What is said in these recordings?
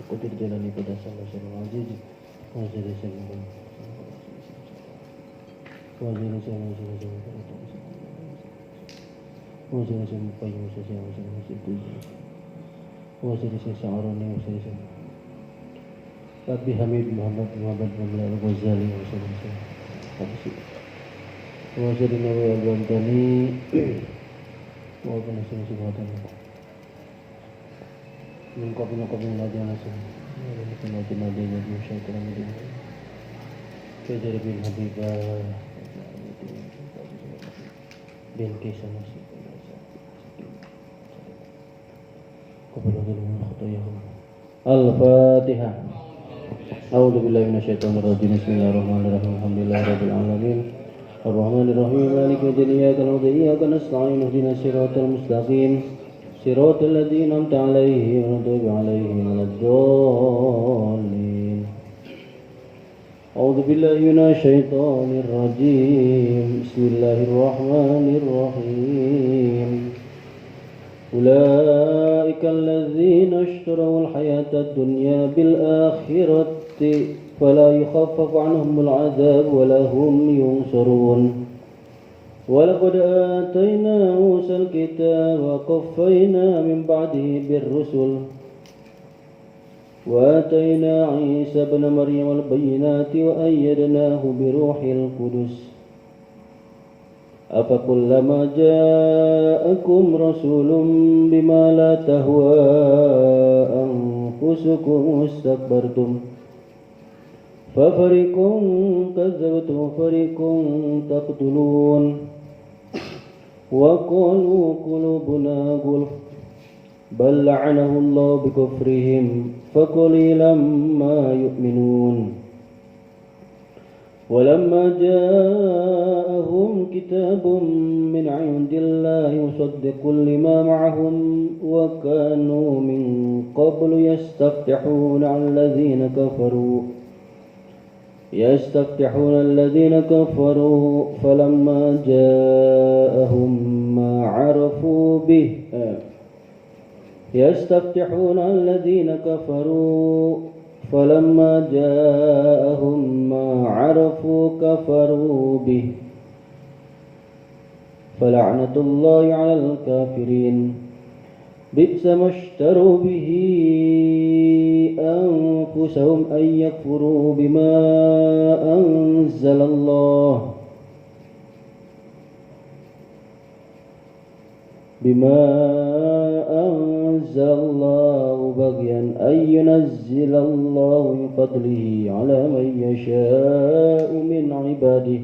Kutir jalani pada salah seorang aziz wajib salam wajib salam wajib salam payu saja wajib itu wajib seseorang yang saya Tapi Hamid Muhammad Ramla Al-Ghazali wajib Nabi Al-Bantani walaupun hasil subhatan Mengkopi-kopi lagi langsung Nadi-nadinya Musyaitan Nadi Kejar bin Habibah bin Kisah Nasib Kepada Allah Khutayahum Al-Fatihah A'udhu billahi minasyaitonirrajim Bismillahirrahmanirrahim Alhamdulillah Rabbil Alamin Ar-Rahmanirrahim Maliki yawmiddin Iyyaka na'budu wa iyyaka nasta'in Ihdinas siratal mustaqim صراط الذين أنعمت عليهم غير المغضوب عليهم ولا الضالين أعوذ بالله من الشيطان الرجيم بسم الله الرحمن الرحيم أولئك الذين اشتروا الحياة الدنيا بالآخرة فلا يخفف عنهم العذاب ولا هم ينصرون ولقد آتينا موسى الكتاب وقفينا من بعده بالرسل وآتينا عيسى ابن مريم البينات وأيدناه بروح القدس أفكلما جاءكم رسول بما لا تهوى أنفسكم استكبرتم ففريق كذبتم وفريق تقتلون وقالوا قلوبنا غلف بل لعنه الله بكفرهم فقليلا ما يؤمنون ولما جاءهم كتاب من عند الله مصدق لما معهم وكانوا من قبل يستفتحون الذين كفروا فلما جاءهم ما عرفوا به يستفتحون الذين كفروا فلما جاءهم ما عرفوا كفروا به فلعنة الله على الكافرين بئس ما اشتروا به أنفسهم أن يكفروا بما أنزل الله بغيا أن ينزل الله من فضله على من يشاء من عباده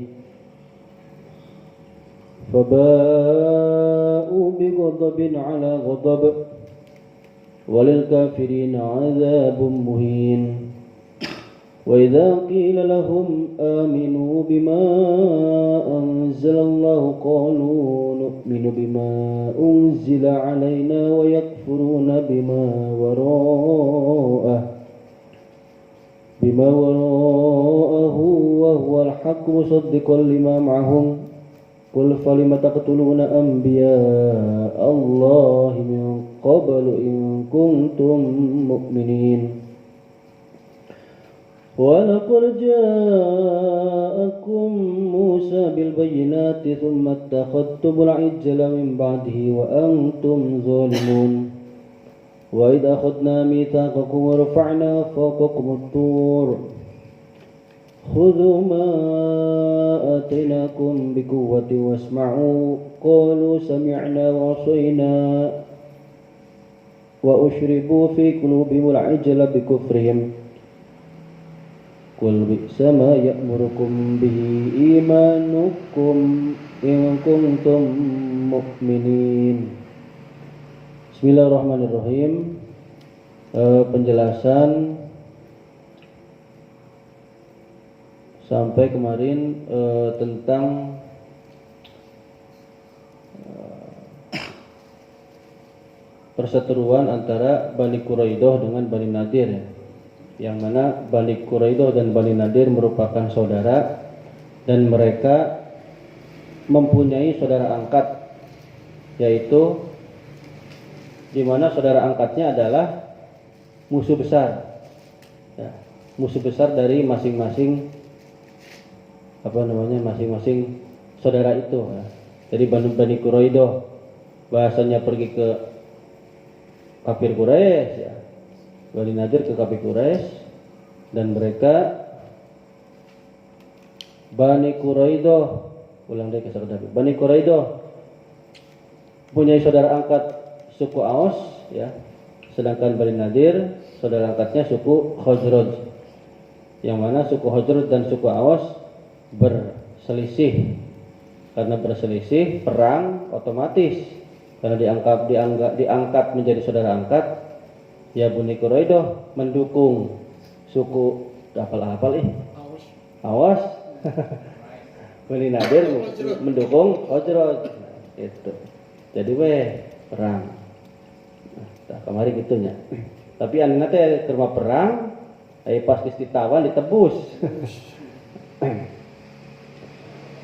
فباءوا بغضب على غضب وللكافرين عذاب مهين وإذا قيل لهم آمنوا بما أنزل الله قالوا نؤمن بما أنزل علينا ويكفرون بما وراءه وهو الحق مصدقا لما معهم قل فلم تقتلون أنبياء الله من قبل إن كنتم مؤمنين ولقد جاءكم موسى بالبينات ثم اتخذتم العجل من بعده وأنتم ظالمون وإذ أخذنا ميثاقكم ورفعنا فوقكم الطور خذوا ما آتيناكم بقوة واسمعوا قالوا سمعنا وعصينا وأشربوا في قلوبهم العجل بكفرهم قل بئس ما يأمركم به إيمانكم إن كنتم مؤمنين. Bismillahirrahmanirrahim. Penjelasan sampai kemarin tentang perseteruan antara Bani Quraidah dengan Bani Nadir, yang mana Bani Quraidah dan Bani Nadir merupakan saudara dan mereka mempunyai saudara angkat, yaitu di mana saudara angkatnya adalah musuh besar. Ya, musuh besar dari masing-masing masing-masing saudara itu. Ya. Jadi Bani Quraidah bahasanya pergi ke kafir Quraisy, ya. Bani Nadir ke kafir Quraisy, dan mereka Bani Quraidah, ulang dari kisah David. Bani Quraidah punya saudara angkat suku Aus, ya. Sedangkan Bani Nadir saudara angkatnya suku Khazraj. Yang mana suku Khazraj dan suku Aus berselisih. Karena berselisih, perang otomatis. Karena diangkat menjadi saudara angkat, ya Bani Quraidah mendukung suku hafal Awas. Bani Nadir mendukung Khazraj. Itu. Jadi perang. Nah, kemarin gitunya. Tapi anina teh ke rumah perang, pas ditawan ditebus.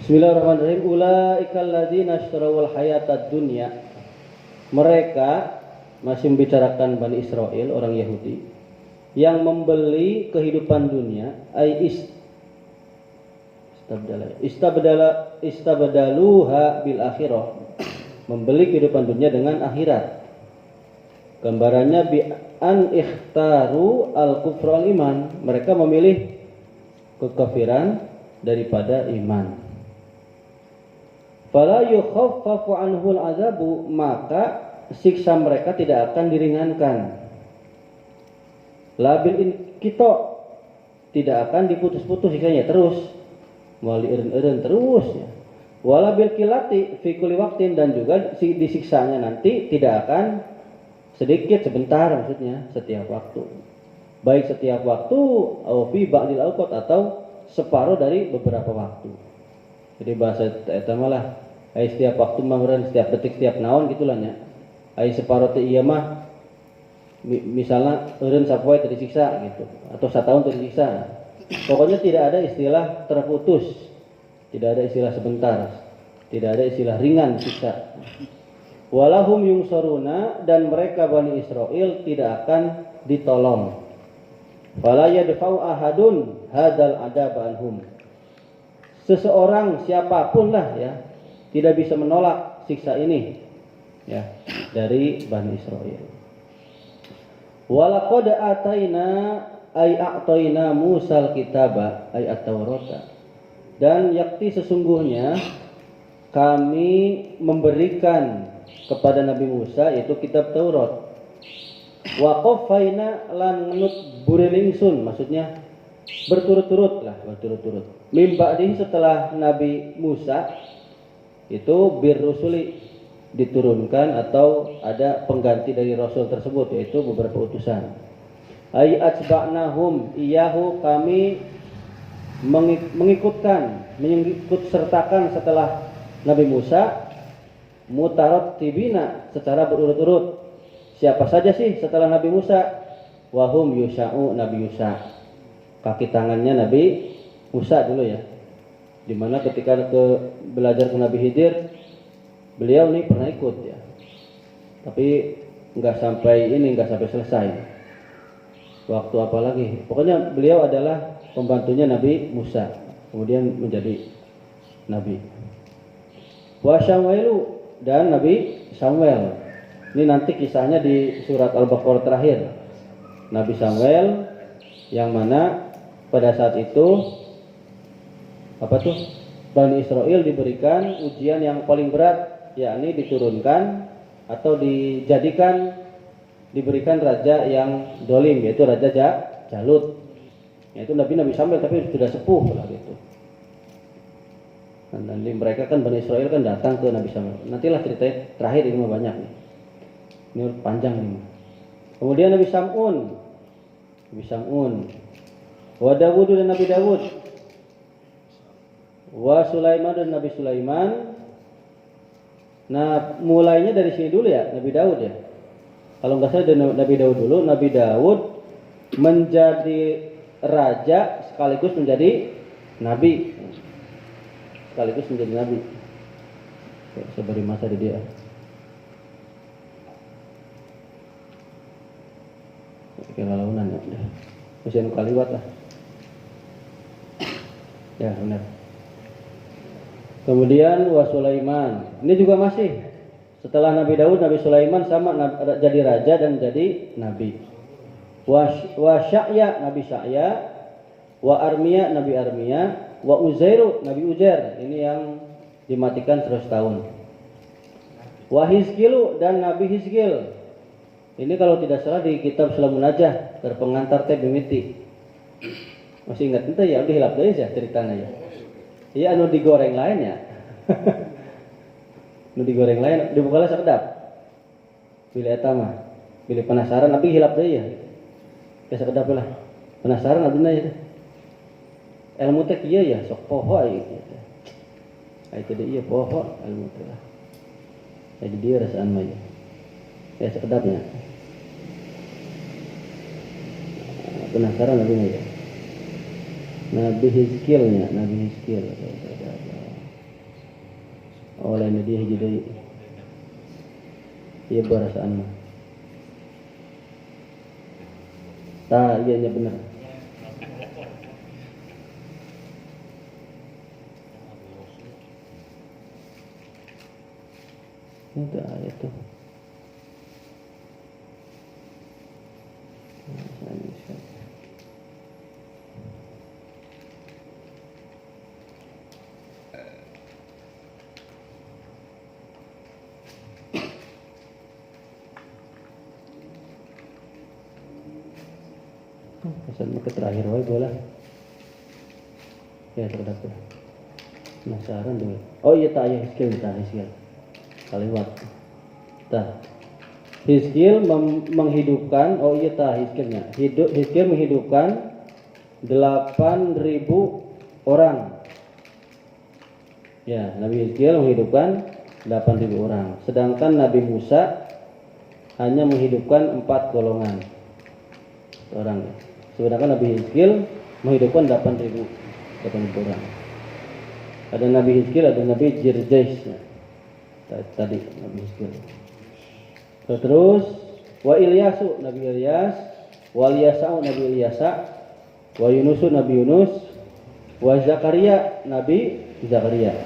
Bismillahirrahmanirrahim. Ulaikal ladzina ishtarawul hayatad dunya. Mereka masih membicarakan Bani Israel, orang Yahudi, yang membeli kehidupan dunia, istabdaluha bil akhirah, membeli kehidupan dunia dengan akhirat. Gambarannya bi an ikhtaru al kufra al iman, mereka memilih kekafiran daripada iman. Fala yukhaffafu anhul azabu, maka siksa mereka tidak akan diringankan. Labil kita tidak akan diputus-putus siksanya terus. Wali eren terus ya. Wala bil kilati fi kulli waqtin, dan juga disiksanya nanti tidak akan sedikit sebentar, maksudnya setiap waktu. Baik setiap waktu au fi ba'dil awqat, atau separuh dari beberapa waktu. Jadi bahasa eta malah setiap waktu mangeureun, setiap detik, setiap naon gitulah nya. Ai separuh teh ieu mah misalnya eureun sapoe teu disiksa gitu, atau satahun teu disiksa. Pokoknya tidak ada istilah terputus, tidak ada istilah sebentar, tidak ada istilah ringan siksa. Walahum yungsaruna, dan mereka Bani Israel tidak akan ditolong. Fala yadfa'u ahadun hadzal adab anhum. Seseorang siapapun lah ya tidak bisa menolak siksa ini ya dari Bani Israel. Walaqad ataina ay a'tayna Musal kitaba ay at-Taurata, dan yakti sesungguhnya kami memberikan kepada Nabi Musa yaitu kitab Taurat. Wa qafaina lan nut burilingsun, maksudnya berturut-turut. Mim ba'di, setelah Nabi Musa itu birrusuli, diturunkan atau ada pengganti dari rasul tersebut, yaitu beberapa utusan. Ay atba'nahum iyahu, kami mengikut sertakan setelah Nabi Musa mutarattibina, secara berurut-urut. Siapa saja sih setelah Nabi Musa? Wahum Yusha'u, Nabi Yusa. Kaki tangannya Nabi Musa dulu ya. Dimana ketika belajar ke Nabi Khidir, beliau ini pernah ikut ya. Tapi nggak sampai selesai. Waktu apa lagi? Pokoknya beliau adalah pembantunya Nabi Musa, kemudian menjadi Nabi. Wa Samuelu, dan Nabi Samuel. Ini nanti kisahnya di surat Al-Baqarah terakhir. Nabi Samuel yang mana pada saat itu Bani Israel diberikan ujian yang paling berat, yakni diturunkan atau diberikan raja yang dolim, yaitu Raja Jalut. Yaitu Nabi Samuel, tapi sudah sepuh lah gitu. Dan mereka kan Bani Israel kan datang ke Nabi Samuel. Nantilah ceritanya terakhir ini mah banyak nih. Ini panjang nih. Kemudian Nabi Sam'un, wa Dawud dan Nabi Dawud, wa Sulaiman dan Nabi Sulaiman. Nah, mulainya dari sini dulu ya, Nabi Dawud ya. Kalau nggak salah dari Nabi Dawud dulu. Nabi Dawud menjadi raja sekaligus menjadi nabi. Saya beri masa di dia. kelalaunan ya udah. Masih anu kaliwat lah. Ya benar. Kemudian wa Sulaiman. Ini juga masih setelah Nabi Daud, Nabi Sulaiman sama jadi raja dan jadi nabi. Wa Sya'ya, Nabi Sya'ya, wa Armia, Nabi Armia, wa Uzairu, Nabi Uzair. Ini yang dimatikan 100 tahun. Wa Hizkilu dan Nabi Hizkil. Ini kalau tidak salah di kitab Sulamun Najah terpengantar teh bimiti. Masih ingat ente ya, udah hilap deui ya ceritanya ya. Iya anu digoreng lain ya. Anu digoreng lain dibuka sakedap. Pilih eta mah. Pilih penasaran tapi hilap deui ya. Ya sakedap lah. Penasaran aduna ya. Ilmu teh kieu ya sok poho ieu gitu. Ai teh ieu poho ilmu teh lah. Jadi dia rasaan mah ya. Ya sekedapnya. Penasaran aduna ya. Nabi Hizkilnya, Nabi Hizkil. Oleh dia jadi iya perasaan mah. Tah, iya benar. Itu ayat tuh. Pesan ke terakhir wae boleh. Ya terdapat. Penasaran dulu. Oh iya tak ya Hizkil. Kaliwat. Tah. Hizkil menghidupkan, oh iya tah Hizkilnya. Hizkil menghidupkan 8.000 orang. Ya, Nabi Hizkil menghidupkan 8.000 orang. Sedangkan Nabi Musa hanya menghidupkan 4 golongan orang. Sedangkan Nabi Hizkil menghidupkan 8.000 orang. Ada Nabi Hizkil, ada Nabi Jirjais. Tadi Nabi Hizkil. Terus wa Ilyasu, Nabi Ilyas, wa Ilyasa'u, Nabi Ilyasa, wa Yunusu, Nabi Yunus, wa Zakaria, Nabi Zakaria,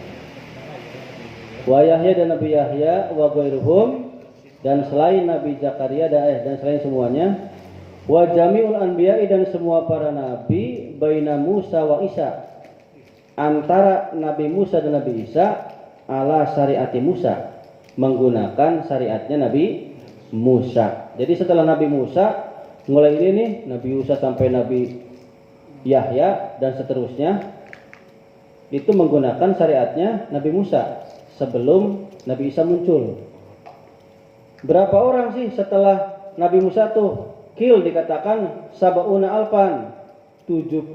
wa Yahya dan Nabi Yahya, wa ghairuhum dan selain Nabi Zakaria dan selain semuanya, wa jami'ul anbiya'i dan semua para nabi, baina Musa wa Isa, antara Nabi Musa dan Nabi Isa, ala syariati Musa, menggunakan syariatnya Nabi Musa. Jadi setelah Nabi Musa, mulai ini nih Nabi Musa sampai Nabi Yahya dan seterusnya, itu menggunakan syariatnya Nabi Musa sebelum Nabi Isa muncul. Berapa orang sih setelah Nabi Musa tuh? Kil dikatakan sab'una alfan, 70.000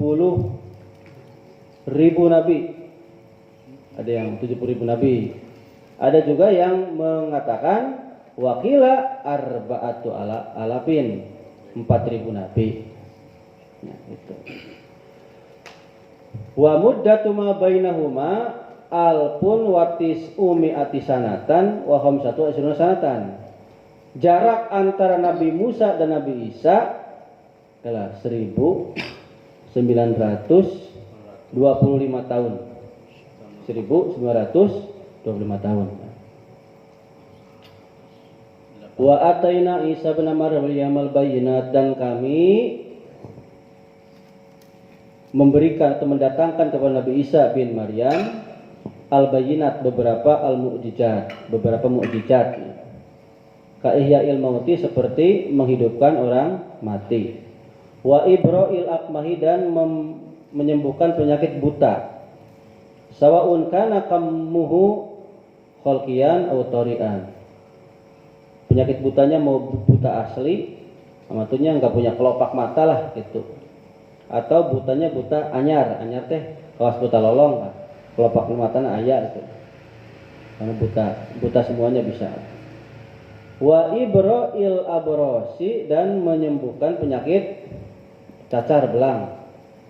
nabi. Ada yang 70.000 nabi. Ada juga yang mengatakan wakila arba'atu alafin, 4.000 nabi. Nah, itu. Wa muddatu ma bainahuma alpun watis umi'ati sanatan wa khamsatu asruna sanatan. Jarak antara Nabi Musa dan Nabi Isa adalah 1925 tahun. 1925 tahun. Wa ataina Isa bin Maryam al-bayyinat, dan kami memberikan atau mendatangkan kepada Nabi Isa bin Maryam al-bayyinat, beberapa al-mu'jizat, beberapa mukjizat. Ka ihya'il mauti, seperti menghidupkan orang mati. Wa ibra'il akmahi, dan menyembuhkan penyakit buta. Sawa'un kana kamuhu khalqiyan aw tari'an. Penyakit butanya mau buta asli, maksudnya enggak punya kelopak mata lah gitu. Atau butanya buta anyar teh kawas buta lolong lah. Kelopak matanya aya gitu. Karena buta semuanya bisa. Wa ibra'il abrosi, dan menyembuhkan penyakit cacar belang.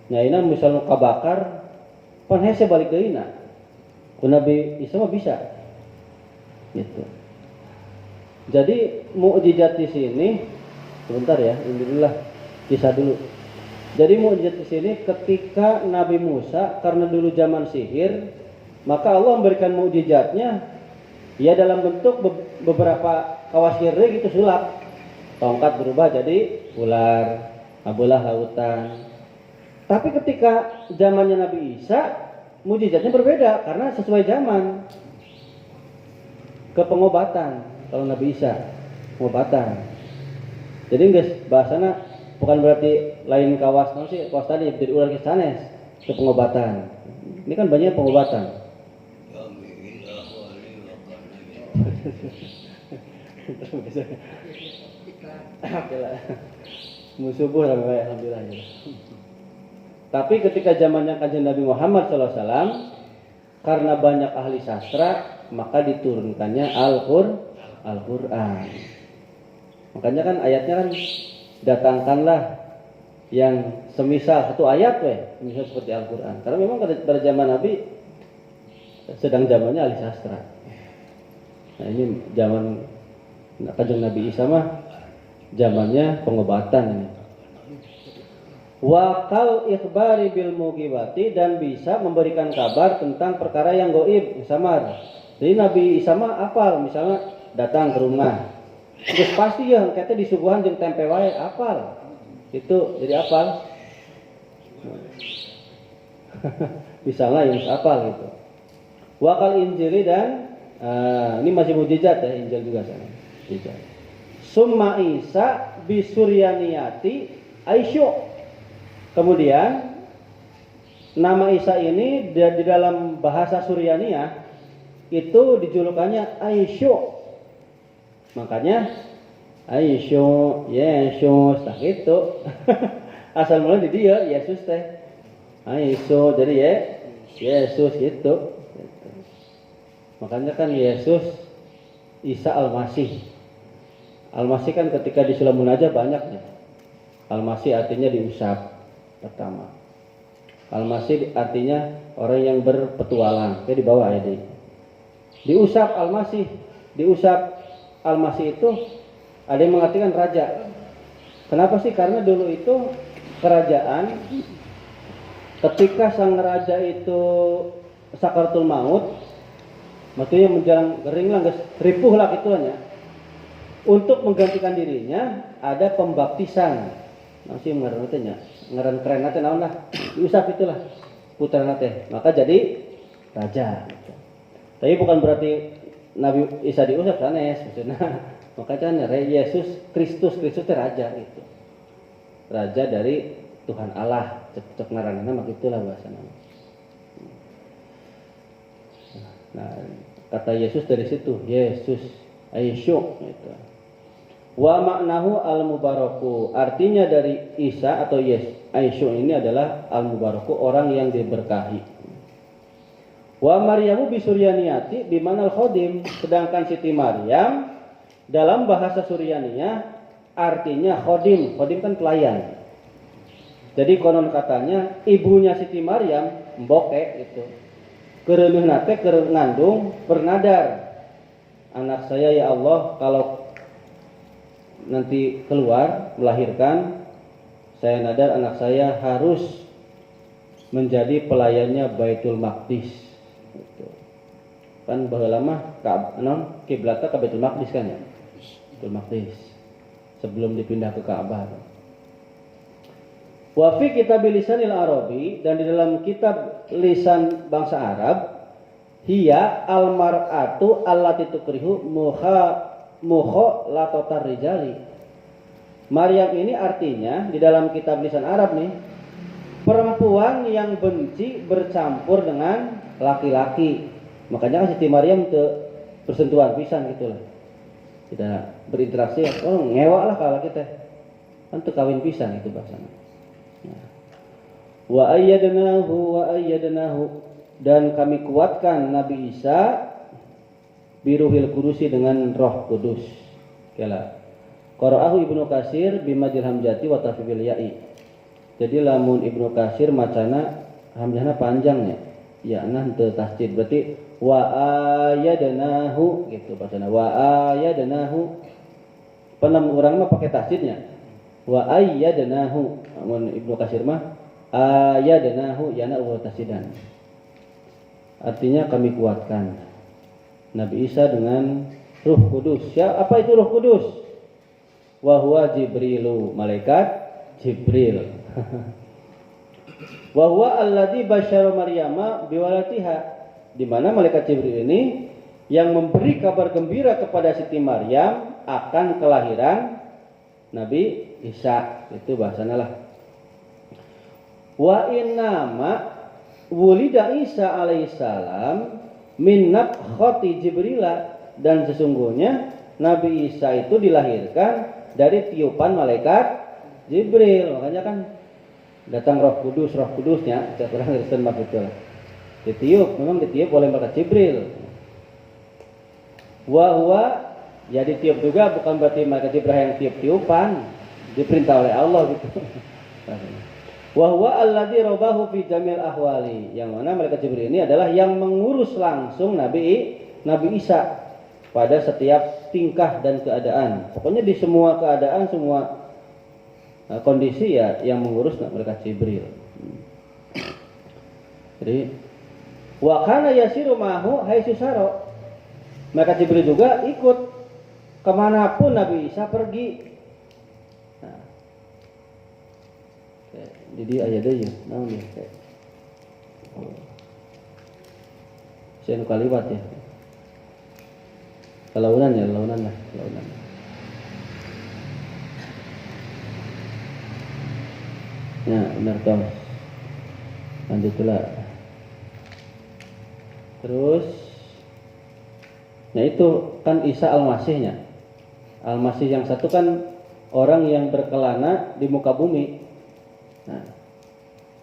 Nyaina misalnya kabakar, pan hese balik deuna. Ku Nabi Isa mah bisa. Gitu. Jadi mukjizat di sini sebentar ya, alhamdulillah. Kisah dulu. Jadi mukjizat di sini ketika Nabi Musa karena dulu zaman sihir, maka Allah memberikan mukjizatnya ya dalam bentuk beberapa kawasir gitu sulap. Tongkat berubah jadi ular, bola lautan. Tapi ketika zamannya Nabi Isa, mukjizatnya berbeda karena sesuai zaman. Ke pengobatan kalau Nabi Isa, pengobatan. Jadi guys, bahasana bukan berarti lain kawas sih, kawas tadi jadi ular kisanes ke pengobatan. Ini kan banyak pengobatan. Musubuh alhamdulillah. Tapi ketika zamannya Kanjeng Nabi Muhammad SAW, karena banyak ahli sastra, maka diturunkannya Al-Quran. Makanya kan ayatnya kan datangkanlah yang semisal satu ayat misal seperti Al-Quran. Karena memang pada zaman Nabi sedang zamannya ahli sastra. Nah ini zaman Kanjeng Nabi Isa mah zamannya pengobatan ini. Wakal ikhbari bil mugibati, dan bisa memberikan kabar tentang perkara yang goib, samar. Jadi Nabi Isa mah apal, misalnya datang ke rumah, terus pasti ya katanya disuguhan jeung tempe wae apal. Itu jadi apal. Misalnya yang apal gitu. Wakal injili, dan ini masih mujizat ya, Injil juga sana. Mujizat. Summa Isa bisuryaniyati Aisyuk. Kemudian nama Isa ini di dalam bahasa Suryaniyah itu dijulukannya Aisyuk. Makanya Aisyuk, Yesus, tak gitu. Asal mula di dia Yesus teh. Aisyuk, jadi ya Yesus gitu. Makanya kan Yesus Isa Al-Masih. Al-Masih kan ketika di Sulamun aja banyaknya. Al-Masih artinya diusap pertama. Al-Masih artinya orang yang berpetualang. Kayak di bawah ya deh. Diusap Al-Masih. Diusap Al-Masih itu ada yang mengartikan raja. Kenapa sih? Karena dulu itu kerajaan ketika sang raja itu sakaratul maut, maksudnya menjelang kering lah, ripuh lah gituannya. Untuk menggantikan dirinya ada pembaptisan. Masih ngaran teh ngaran keren teh naon lah. Diusap itulah putrana teh. Maka jadi raja. Tapi bukan berarti Nabi Isa diusap sanes maksudnya. Maka kan Yesus Kristus teh raja itu. Raja dari Tuhan Allah. Cek ngaranna mah gitulah bahasana. Nah, kata Yesus dari situ, Yesus Aisyuk itu. Wa maknahu al-mubaraku, artinya dari Isa atau Aisyuk ini adalah al-mubaraku, orang yang diberkahi. Wa Maryamu bisuryaniyati bimanal khodim, sedangkan Siti Maryam dalam bahasa Suryaniyah artinya khodim. Khodim kan pelayan. Jadi konon katanya ibunya Siti Maryam mboke itu. Kereuleuhna teh keur ngandung bernadar. Anak saya ya Allah kalau nanti keluar melahirkan, saya nadar anak saya harus menjadi pelayannya Baitul Maqdis. Kan baheula mah kiblatna ka Baitul Maqdis kan ya. Baitul Maqdis. Sebelum dipindah ke Ka'bah. Wa fi kitab lisanil Arabi, dan di dalam kitab lisan bangsa Arab, hiya al-mar'atu allati tukrihu mukhalatatar rijali. Maryam ini artinya di dalam kitab lisan Arab nih, perempuan yang benci bercampur dengan laki-laki. Makanya kan Siti Maryam teu bersentuhan pisan gitulah. Tidak berinteraksi, ngewa lah kalau kita. Kan teu kawin pisan itu bahasana. Wa ayyadnahu, dan kami kuatkan Nabi Isa biruhil kudusi, dengan Roh Kudus. Kala qara'ahu Ibnu Katsir bimadil hamzati wa tafbil ya'i. Jadi lamun Ibnu Katsir macana hamzahna panjang ya. Ya nah teu tasdid, berarti wa ayyadnahu gitu bahasana. Wa ayyadnahu. Penam urang mah pakai tasdidnya. wa ayyadnahu. Amun Ibnu Katsir mah ayyadnahu yana wa tasidan. Artinya kami kuatkan Nabi Isa dengan Ruh Kudus. Ya, apa itu Ruh Kudus? Wa huwa Jibrilu, malaikat Jibril. Wa huwa alladzi basyara Maryama biwalatiha, di mana malaikat Jibril ini yang memberi kabar gembira kepada Siti Maryam akan kelahiran Nabi Isa. Itu bahasana lah. Wa innama wulida Isa alaihissalam min nafkhati Jibrila, dan sesungguhnya Nabi Isa itu dilahirkan dari tiupan malaikat Jibril. Makanya kan datang Roh Kudusnya, setiap orang Kristen mah gitu lah. Memang ditiup oleh malaikat Jibril. Wa huwa, ya ditiup juga bukan berarti malaikat Jibril yang tiup-tiupan, diperintah oleh Allah gitu. Wa huwa alladzi rabahu fi jamil ahwali, yang mana malaikat Jibril ini adalah yang mengurus langsung Nabi Isa pada setiap tingkah dan keadaan. Pokoknya di semua keadaan, semua kondisi ya yang mengurus malaikat Jibril. Jadi wa kana yasiru mahu haitsu saro. Malaikat Jibril juga ikut kemanapun Nabi Isa pergi. Nah, jadi ayat deui naon ya. Saya kaliwat ya. Launan lah. Ya, benar toh. Lanjutlah. Terus, nah itu kan Isa Al-Masihnya. Al-Masih yang satu kan orang yang berkelana di muka bumi. Nah,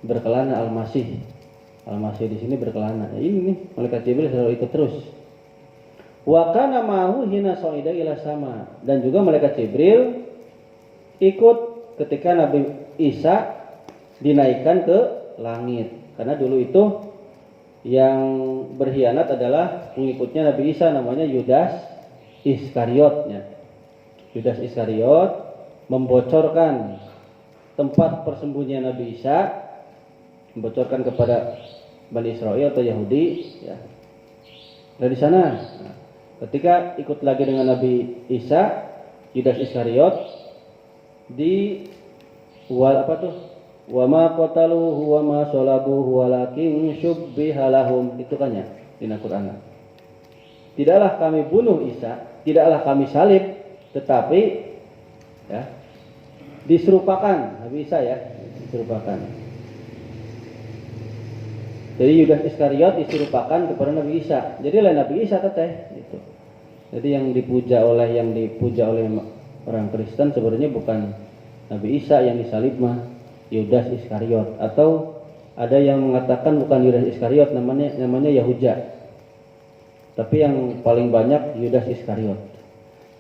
berkelana Al-Masih. Al-Masih di sini berkelana. Nah, ini nih malaikat Jibril selalu ikut terus. Wa kana ma'hu hina sa'ida ila sama, dan juga malaikat Jibril ikut ketika Nabi Isa dinaikkan ke langit. Karena dulu itu yang berkhianat adalah pengikutnya Nabi Isa, namanya Yudas Iskariotnya. Yudas Iskariot membocorkan tempat persembunyian Nabi Isa, membocorkan kepada Bani Israel atau Yahudi ya. Dari sana ketika ikut lagi dengan Nabi Isa, Yudas Iskariot di wa ma qataluhu wa ma salabuhu walakin syubbiha lahum, itu kan ya di Al-Qur'an. Tidaklah kami bunuh Isa, tidaklah kami salib, tetapi ya diserupakan Nabi Isa ya, diserupakan. Jadi Yudas Iskariot diserupakan kepada Nabi Isa. Jadi lain Nabi Isa teteh gitu. Jadi yang dipuja oleh orang Kristen sebenarnya bukan Nabi Isa yang disalib mah Yudas Iskariot, atau ada yang mengatakan bukan Yudas Iskariot, namanya Yahuda. Tapi yang paling banyak Yudas Iskariot.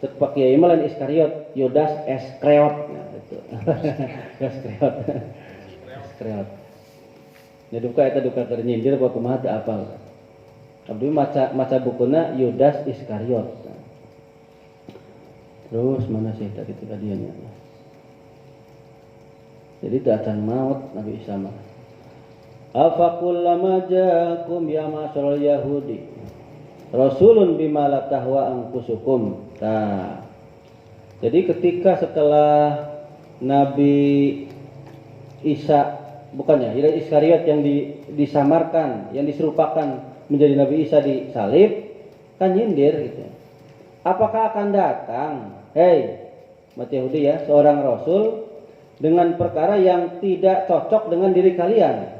Pak Kiai mah lain Iskariot, Yudas Iskariot. Nah, itu. Iskariot. Iskariot. Jadi duka ternyindir bahwa kumaha teu apal. Abdi maca bukuna Yudas Iskariot. Terus mana sih tadi kadiannya? Jadi datang maut Nabi Isa mah. Afa kullama ja'akum ya ma'syarul yahudi rasulun bima la tahwa anfusukum. Nah. Jadi ketika setelah Nabi Isa, bukannya Yudas Iskariot yang disamarkan, yang diserupakan menjadi Nabi Isa disalib, kan nyindir gitu. Apakah akan datang, umat Yahudi ya, seorang rasul dengan perkara yang tidak cocok dengan diri kalian?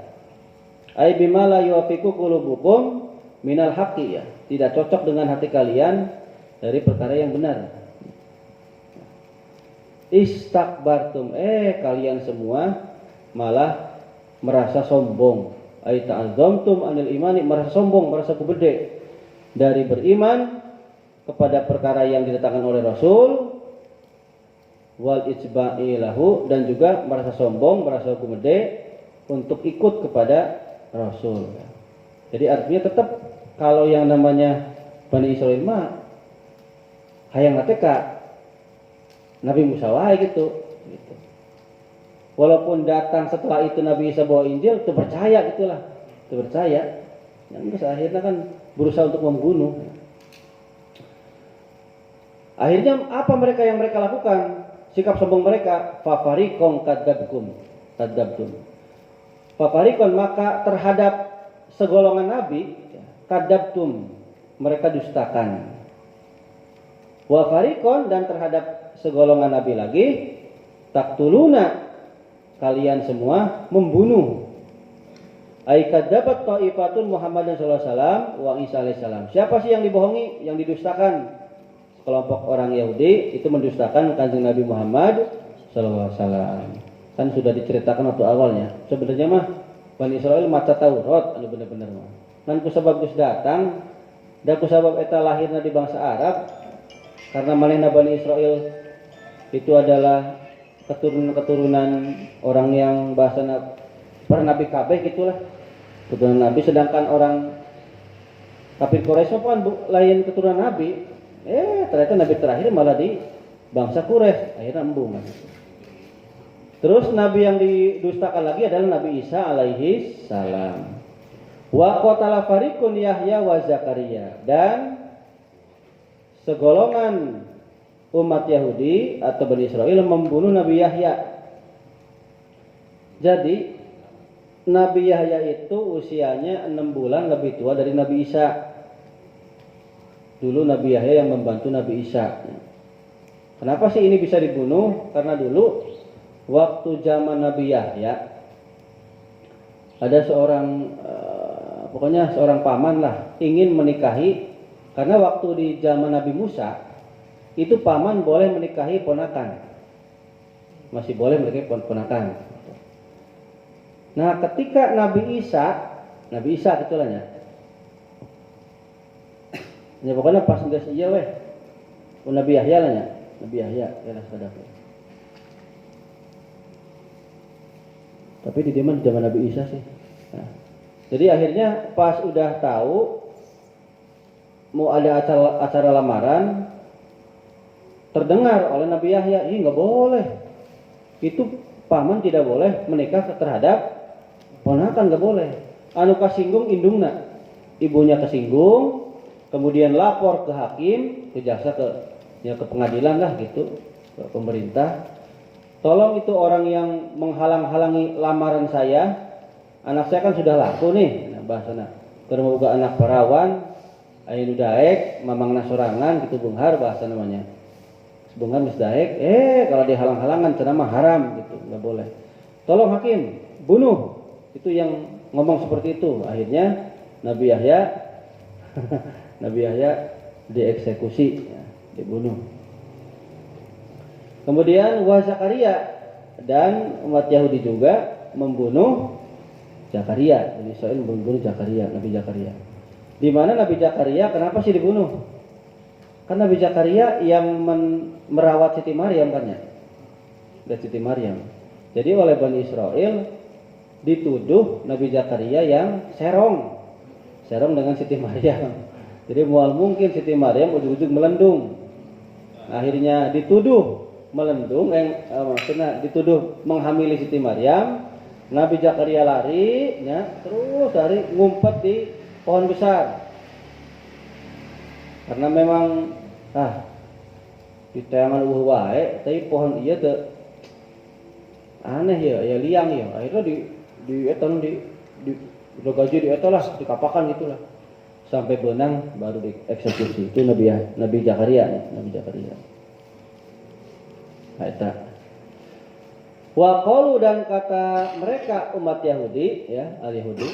Ai bima la yuwafiqu qulubukum minal haqqi, ya, tidak cocok dengan hati kalian dari perkara yang benar. Istakbartum, kalian semua malah merasa sombong. Ai ta'azzamtum anil imani, merasa sombong, merasa kubede dari beriman kepada perkara yang didatangkan oleh Rasul, wal ijba'i lahu, dan juga merasa sombong, merasa kubede untuk ikut kepada Rasul. Jadi artinya tetap kalau yang namanya Bani Israil mah hayang nate ka Nabi Musa wae gitu. Walaupun datang setelah itu Nabi Isa bawa Injil, itu percaya gitulah. Itu percaya. Yang akhirnya kan berusaha untuk membunuh. Akhirnya apa mereka yang mereka lakukan? Sikap sombong mereka, fafarikon kadzabtum. Fafarikon, maka terhadap segolongan nabi, kadzabtum, mereka dustakan. Wa farikon, dan terhadap segolongan nabi lagi, taktuluna, kalian semua membunuh. Ai kadzabat taifatun Muhammadin sallallahu alaihi wasallam wa Isa alaihi salam. Siapa sih yang dibohongi, yang didustakan? Kelompok orang Yahudi itu mendustakan Kanjeng Nabi Muhammad sallallahu alaihi wasallam. Kan sudah diceritakan waktu awalnya. Sebenarnya mah Bani Israel maca Taurat anu bener-bener mah. Nan kusabab geus datang, da kusabab eta lahirna di bangsa Arab, karena manehna Bani Israel itu adalah keturunan-keturunan orang yang bahasana para nabi kabeh gitulah. Keturunan nabi, sedangkan orang kafir Quraisy kan lain keturunan nabi. Ternyata nabi terakhir malah di bangsa Quraisy, akhirnya embung. Terus nabi yang didustakan lagi adalah Nabi Isa alaihi salam. Wa qatala fariqun Yahya wa Zakaria, dan segolongan umat Yahudi atau Bani Israel membunuh Nabi Yahya. Jadi Nabi Yahya itu usianya 6 bulan lebih tua dari Nabi Isa. Dulu Nabi Yahya yang membantu Nabi Isa. Kenapa sih ini bisa dibunuh? Karena dulu waktu zaman Nabi Yahya ada seorang pokoknya seorang paman lah ingin menikahi, karena waktu di zaman Nabi Musa itu paman boleh menikahi ponakan, masih boleh menikahi ponakan. Nah ketika Nabi Isa gitulah ya. Ya pokoknya pas geus iya weh. Nabi Yahya lah nya. Nabi Yahya ya sadar. Tapi di zaman Nabi Isa sih. Nah, jadi akhirnya pas udah tahu mau ada acara lamaran, terdengar oleh Nabi Yahya, "Ih, enggak boleh. Itu paman tidak boleh menikah terhadap ponakan, enggak boleh. Anu kasinggung indungna." Ibunya kesinggung, kemudian lapor ke hakim, ke jaksa, ke pengadilan lah gitu, ke pemerintah. Tolong itu orang yang menghalang-halangi lamaran saya, anak saya kan sudah laku nih, bahasana. Keur boga anak perawan, aya daek, mamang nasorangan gitu bunghar bahasa namanya. Bunghar geus daek, kalau dihalang-halangan cenah mah haram gitu, enggak boleh. Tolong hakim, bunuh. Itu yang ngomong seperti itu. Akhirnya Nabi Yahya dieksekusi, ya, dibunuh. Kemudian wa Zakaria, dan umat Yahudi juga membunuh Zakaria. Jadi Israel membunuh Zakaria, Nabi Zakaria. Di mana Nabi Zakaria kenapa sih dibunuh? Karena Nabi Zakaria yang merawat Siti Maryam kan ya. Dan Siti Maryam. Jadi oleh Bani Israel dituduh Nabi Zakaria yang serong dengan Siti Maryam. Jadi mual mungkin Siti Maryam ujug-ujug melendung. Akhirnya dituduh melendung, maksudnya dituduh menghamili Siti Maryam. Nabi Zakaria lari, ya, terus dari ngumpet di pohon besar. Karena memang di tayangan wae, tapi pohon iya teh aneh ya liang ya. Akhirnya di eton di gaji di eta lah, dikapakan gitulah. Sampai benang baru dieksekusi. Itu Nabi Zakaria. Nah, eta. Wa qalu, dan kata mereka umat Yahudi, ya, al-Yahudi,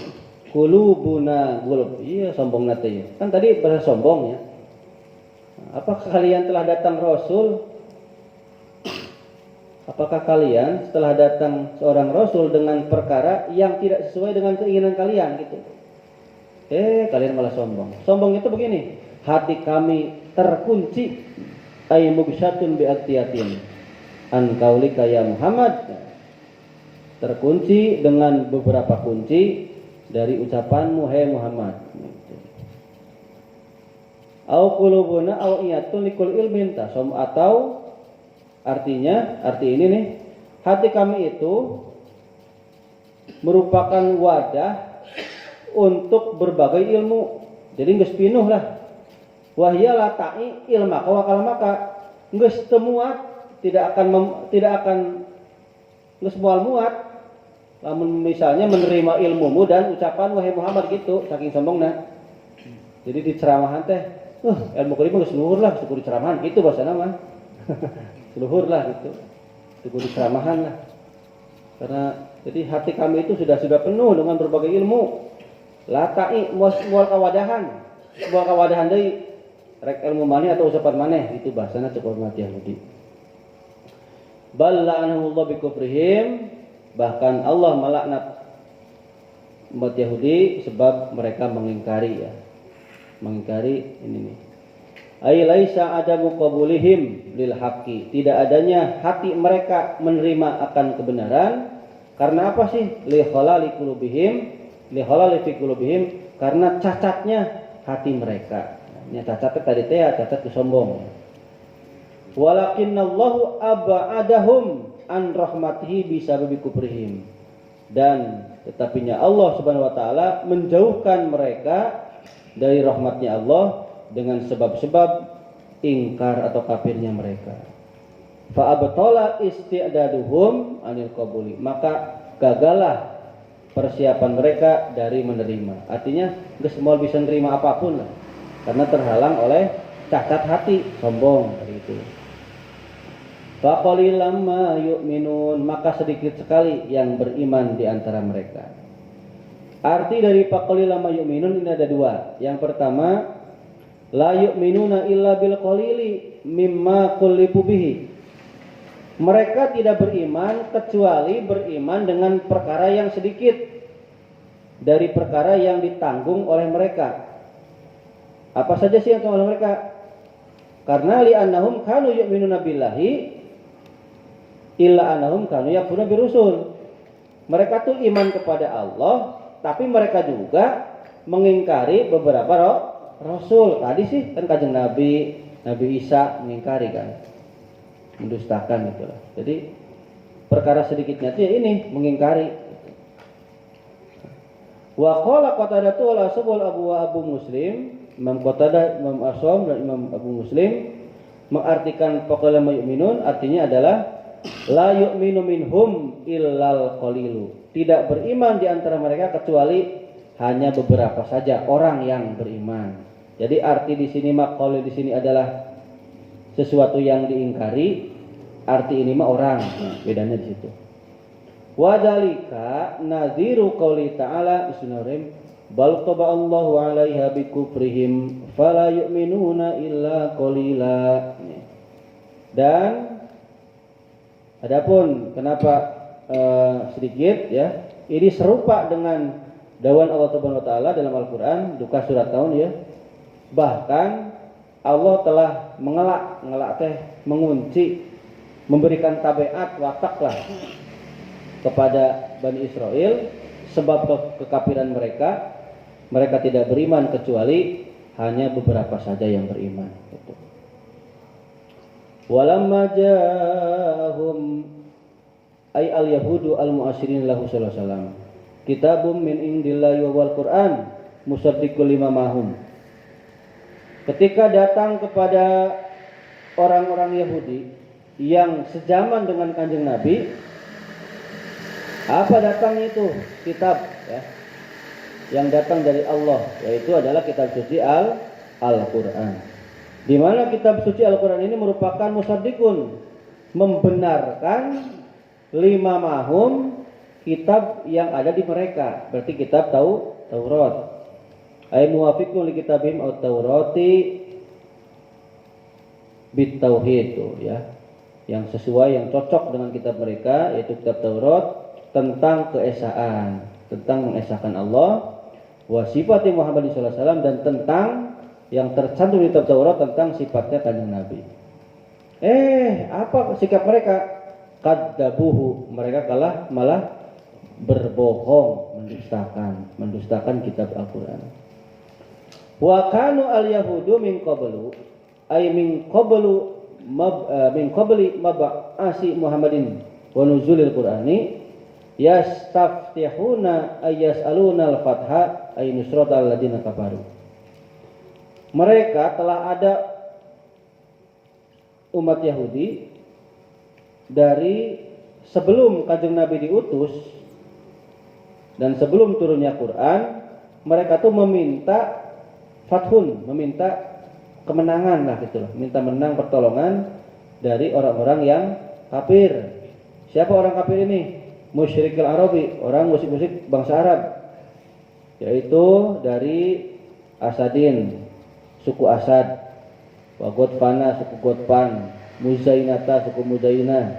qulubuna gulub. Iya, sombong nate ya. Kan tadi bahasa sombong ya. Apakah kalian telah datang Rasul? Apakah kalian setelah datang seorang Rasul dengan perkara yang tidak sesuai dengan keinginan kalian gitu? Kalian malah sombong. Sombong itu begini, hati kami terkunci, ay mubsyatun bi'atiyatin an qaulika ya Muhammad, terkunci dengan beberapa kunci dari ucapanmu hai Muhammad. Au qulubuna au iyatun likul ilmin tasom, atau arti ini nih, hati kami itu merupakan wadah untuk berbagai ilmu. Jadi geus pinuh lah. Wahya la ta'i ilmaka wa kalamaka. Geus teu muat, tidak akan geus moal muat. Lamun misalnya menerima ilmumu dan ucapan wahai Muhammad gitu, saking sombongna. Jadi di ceramahan teh, ilmu kuliah mah geus luhur lah, syukur di ceramahan gitu bahasana mah. Luhur lah gitu. Syukur di ceramahan lah. Karena jadi hati kami itu sudah penuh dengan berbagai ilmu. Latai mual kawadahan deui rek ilmu maneh atau ucapan maneh itu bahasana cek umat Yahudi. Bal la'anahullah bikufrihim, bahkan Allah melaknat umat Yahudi sebab mereka mengingkari ini nih. Ai laisa adamu qabulihim lil haqqi, tidak adanya hati mereka menerima akan kebenaran. Karena apa sih? Li khalali fi qulubihim, karena cacatnya hati mereka. Nya cacat tadi teh cacat kesombong. Walakinnallahu ab'adahum an rahmatihi bisababi kufrihim. Dan tetapinya Allah Subhanahu wa taala menjauhkan mereka dari rahmatnya Allah dengan sebab-sebab ingkar atau kafirnya mereka. Fa abtala isti'daduhum anil qabuli, maka gagallah persiapan mereka dari menerima. Artinya geus moal bisa nerima apapun lah, karena terhalang oleh cacat hati, sombong dari itu. Fa qalilan ma yu'minun, maka sedikit sekali yang beriman di antara mereka. Arti dari fa qalilan ma yu'minun ini ada dua. Yang pertama, la yu'minuna illa bil qalili mimma kullifu bihi. Mereka tidak beriman kecuali beriman dengan perkara yang sedikit dari perkara yang ditanggung oleh mereka. Apa saja sih yang ditanggung oleh mereka? Karena li'annahum kanu yu'minuna billahi illa annahum kanu yakfuruna birusul. Mereka tuh iman kepada Allah, tapi mereka juga mengingkari beberapa rasul. Tadi sih kan kanjeng Nabi Isa mengingkari kan, mendustakan itulah. Jadi perkara sedikitnya itu ya ini mengingkari. Wa qala Qatadah wala subul Abu Muslim, Imam Qatadah, Imam Asy'am dan Imam Abu Muslim mengartikan faqala yu'minun, artinya adalah la yu'minu minhum illal qalilu. Tidak beriman di antara mereka kecuali hanya beberapa saja orang yang beriman. Jadi arti di sini maqal di sini adalah sesuatu yang diingkari, arti ini mah orang. Bedanya di situ. Wadalika nadhiru qouli ta'ala bismillahirrahmanirrahim bal taba'allahu 'alaiha bikufrihim fala yu'minuna illa qalila. Dan adapun kenapa sedikit ya, ini serupa dengan dawaan Allah Subhanahu wa taala dalam Al-Qur'an Duka surat tahun ya. Bahkan Allah telah mengelak teh mengunci, memberikan tabiat watak lah kepada Bani Israel sebab kekafiran mereka. Mereka tidak beriman kecuali hanya beberapa saja yang beriman. Walamma ja'ahum ay al-yahudu al-mu'asyirin lahu sallallahu alaihi wasallam kitabum min indillahi wal Qur'an musaddiqul lima mahum. Ketika datang kepada orang-orang Yahudi yang sejaman dengan Kanjeng Nabi, apa datangnya itu? Kitab ya, yang datang dari Allah, yaitu adalah kitab suci Al-Qur'an. Di mana kitab suci Al-Qur'an ini merupakan musaddiqun, membenarkan lima mahum, kitab yang ada di mereka. Berarti kitab Taurat. Ay muwafiqun li kitabihim at-Taurati bit tauhid ya. Yang sesuai, yang cocok dengan kitab mereka, yaitu kitab Taurat tentang keesaan, tentang mengesahkan Allah, wa sifati Muhammad sallallahu alaihi wasallam, dan tentang yang tercantum di kitab Taurat tentang sifatnya Kanjeng Nabi. Apa sikap mereka? Kadzabuhu, mereka malah berbohong, mendustakan kitab Al-Qur'an. Wa kanu al-yahudu min qablu ay min qabli mab'asi Muhammadin wa nuzulil Qur'ani yastaftihuna ayas'aluna al-fatha ay nusratal ladina kafaru. Mereka telah ada umat Yahudi dari sebelum Kanjeng Nabi diutus dan sebelum turunnya Quran, mereka tuh meminta fathun, meminta kemenangan lah gitu loh, minta menang pertolongan dari orang-orang yang kafir. Siapa orang kafir ini? Musyrikil Arabi, orang musyrik bangsa Arab, yaitu dari Asadin, suku Asad, wa Godfana, suku Godfan, Muzainata, suku Muzainah,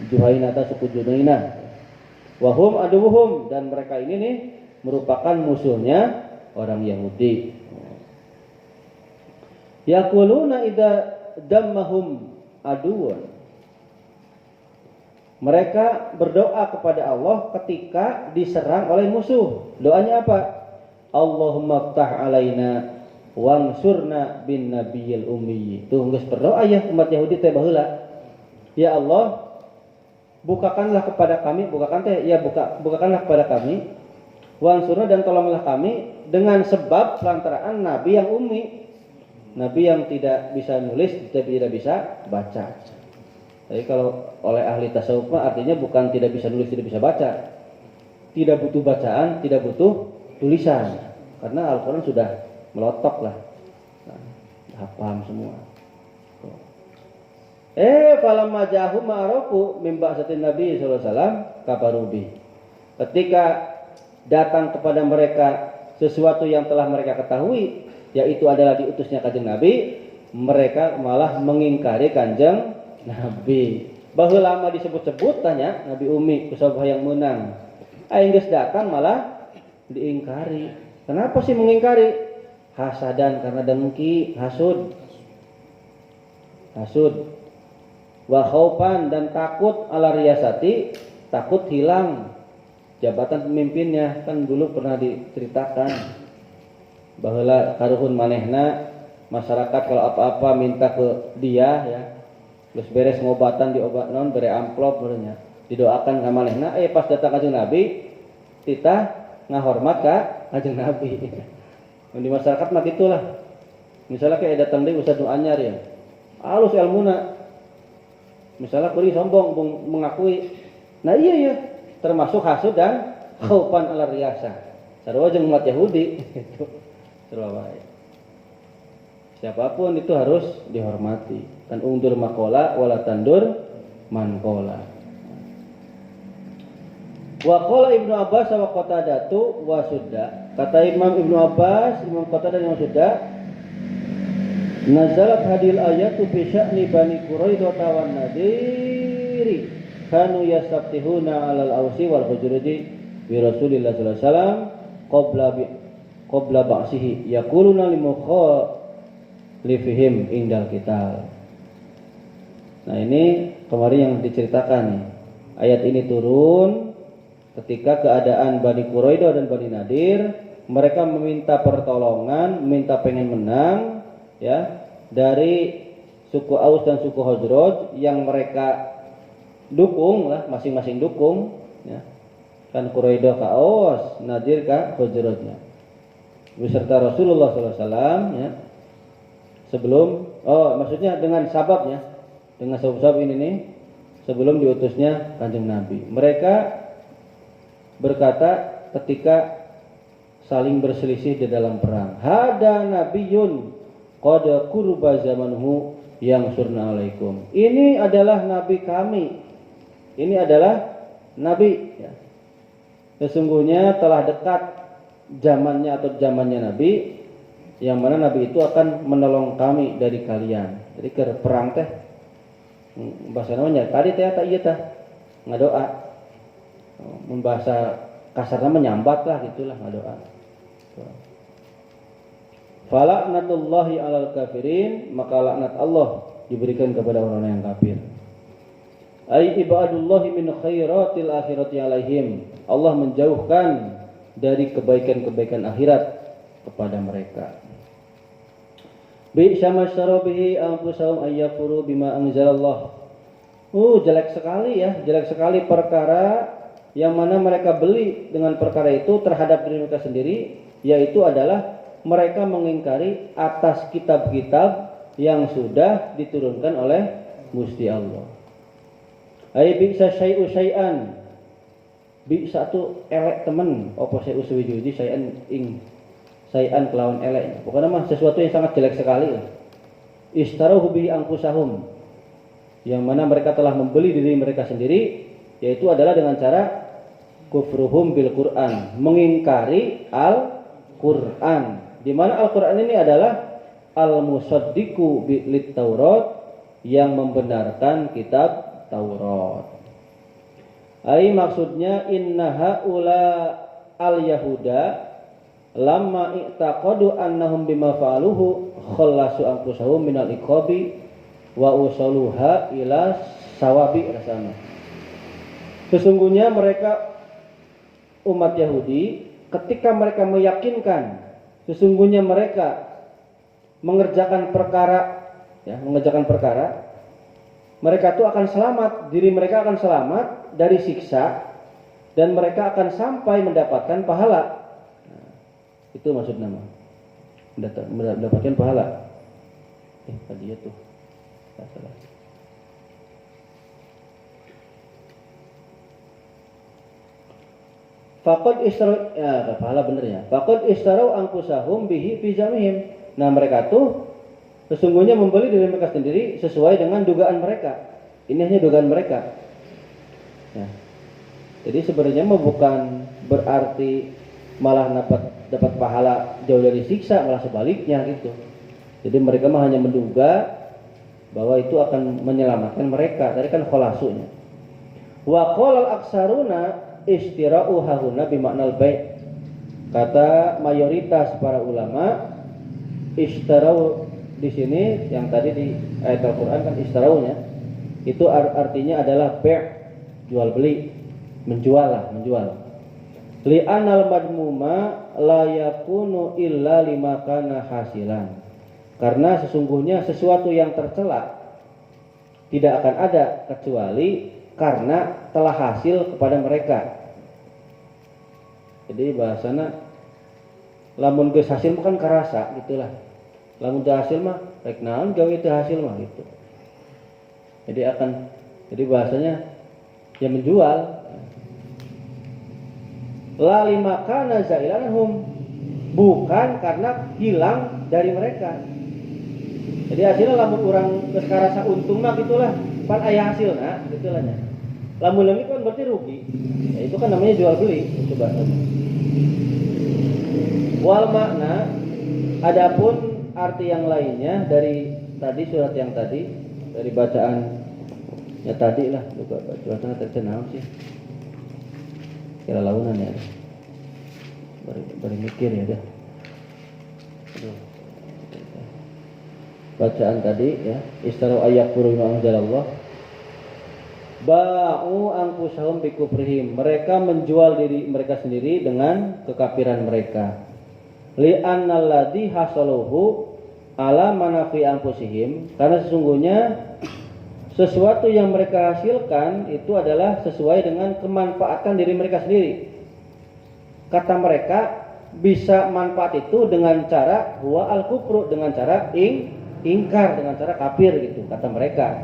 Juhainata, suku Junainah, wahum aduhum, dan mereka ini nih merupakan musuhnya orang Yahudi. Yaquluna idza dammahum aduun. Mereka berdoa kepada Allah ketika diserang oleh musuh. Doanya apa? Allahumma ftah alaina wansurna bin nabiyil ummi. Tuh geus berdoa ya umat Yahudi teh baheula. Ya Allah, bukakanlah kepada kami, bukakanlah kepada kami, wansurna, dan tolonglah kami dengan sebab perantaraan nabi yang ummi. Nabi yang tidak bisa nulis, tidak bisa baca. Jadi kalau oleh ahli tasawuf artinya bukan tidak bisa nulis, tidak bisa baca. Tidak butuh bacaan, tidak butuh tulisan. Karena Al-Quran sudah melotok lah. Nah, paham semua. Falamma jahum ma'arofu mimba satin Nabi sallallahu alaihi wasallam kafarubi. Ketika datang kepada mereka sesuatu yang telah mereka ketahui, yaitu adalah diutusnya Kanjeng Nabi, mereka malah mengingkari Kanjeng Nabi. Bahwa lama disebut-sebut tanya Nabi Umi kusabah yang menang. Aing geus datang malah diingkari. Kenapa sih mengingkari? Hasadan, karena dengki, hasud. Wa khaufan, dan takut ala riyasati, takut hilang jabatan pemimpinnya. Kan dulu pernah diceritakan bahwa karuhun manehna masyarakat kalau apa-apa minta ke dia ya. Terus beres ngobatan di obat non bere amplop berenya. Didoakan ka manehna pas datang Kanjeng Nabi titah ngahormat ka Kanjeng Nabi. Di masyarakat mah gitulah. Misalnya kayak datang deui ustaz nu anyar ya. Alus ilmuna. Misalnya kuring sombong mengakui. Nah iya ya, termasuk hasud dan khaufan ala riyasah. Sarua jeung umat Yahudi itu. Siapapun itu harus dihormati. Kan undur makola wala tandur mankola. Wa qala Ibnu Abbas wa Qatadatu wa Sudda. Kata Imam Ibnu Abbas, Imam Qatadah dan Sudda, nazalat hadil ayatu fi sya'ni Bani Quraidah wan Nadiri kanu yastaftihuna 'alal Ausi wal Khuzraji bi Rasulillah sallallahu alaihi wasallam qabla ba'sihi yaquluna limukhalifihim indal qital. Nah ini kemarin yang diceritakan nih. Ayat ini turun ketika keadaan Bani Quraidah dan Bani Nadir, mereka meminta pertolongan, minta pengen menang ya dari suku Aus dan suku Khazraj yang mereka dukung lah, masing-masing dukung ya. Kan Quraidah ka Aus, Nadir ka Khazrajnya. Beserta Rasulullah SAW ya. Maksudnya dengan sababnya, dengan sebab ini nih sebelum diutusnya Kanjeng Nabi. Mereka berkata ketika saling berselisih di dalam perang, hada nabiyun qad qurba zamanuhu yang surna alaikum. Ini adalah nabi kami. Ini adalah nabi ya. Sesungguhnya telah dekat zamannya atau zamannya nabi yang mana nabi itu akan menolong kami dari kalian. Jadi ke perang teh bahasa namanya tadi teh tak iya teh ngadoa. Membahasa kasarnya menyambat lah gitulah ngadoa. Fala'natullahi 'alal kafirin, maka laknat Allah diberikan kepada orang yang kafir. Ai ibadullahi min khairatil akhirati alaihim. Allah menjauhkan dari kebaikan-kebaikan akhirat kepada mereka. Bi syama syarabihi anfusahum ayyafuru bima anzalallah. Jelek sekali ya, jelek sekali perkara yang mana mereka beli dengan perkara itu terhadap diri mereka sendiri, yaitu adalah mereka mengingkari atas kitab-kitab yang sudah diturunkan oleh Gusti Allah. Ai bisa syai'u syai'an. Bisa tu elek temen, opo syai'u suwiji syai'an ing syai'an kelawan elek. Pokoknya mah sesuatu yang sangat jelek sekali. Istaruhu bihi anfusahum. Yang mana mereka telah membeli diri mereka sendiri, yaitu adalah dengan cara kufruhum bil Quran, mengingkari Al-Quran. Di mana Al-Quran ini adalah al-musaddiqu lit Taurat, yang membenarkan kitab Taurat. Ai maksudnya inna haula al-yahuda lamma i'taqadu annahum bima fa'aluhu khallasu anfusahum minal iqabi wa usaluha ila sawabi rasana. Sesungguhnya mereka umat Yahudi ketika mereka meyakinkan sesungguhnya mereka mengerjakan perkara mereka itu akan selamat, diri mereka akan selamat dari siksa dan mereka akan sampai mendapatkan pahala. Itu maksud nama mendapatkan pahala. Tadi itu salah. Faqad istarau pahala bener ya. Faqad istarau anfusahum bihi fi zamihim. Nah, mereka tuh sesungguhnya membeli diri mereka sendiri sesuai dengan dugaan mereka. Ini hanya dugaan mereka. Ya. Jadi sebenarnya bukan berarti malah dapat pahala jauh dari siksa, malah sebaliknya gitu. Jadi mereka mah hanya menduga bahwa itu akan menyelamatkan mereka. Tadi kan kholasunya. Wa qala al-aksaruna istira'u hahuna bimaknal bai'. Kata mayoritas para ulama, istira'u di sini yang tadi di ayat Al-Qur'an kan istira'unya itu artinya adalah bai', jual beli, menjual. Li'anal madmuma la yakunu illa lima kana hasilan. Karena sesungguhnya sesuatu yang tercela tidak akan ada kecuali karena telah hasil kepada mereka. Jadi bahasana lamun geus hasil bukan karasa gitulah. Lamun teu hasil mah rek naon gawe teu hasil mah gitu. Jadi bahasanya yang menjual la limakana zailanhum, bukan karena hilang dari mereka. Jadi hasilnya lamun urang geus karasa untung mah gitulah, pan aya hasilna gitulah nya. Lamun leungit kan berarti rugi. Ya, itu kan namanya jual beli, itu bahasanya. Wal makna, adapun arti yang lainnya dari tadi surat yang tadi, dari bacaan ya tadi lah, lupa bacaan terkenal sih. Kira launan ya. Bari mikir ya dah. Bacaan tadi ya, istaru ayakfuru bima anzalallah. Ba'u anfusahum bikufrihim. Mereka menjual diri mereka sendiri dengan kekafiran mereka. Li'annal ladzi hasaluhu ala manafi anfusihim, karena sesungguhnya sesuatu yang mereka hasilkan itu adalah sesuai dengan kemanfaatan diri mereka sendiri. Kata mereka bisa manfaat itu dengan cara huwa al-kufru, dengan cara ingkar, dengan cara kafir gitu kata mereka.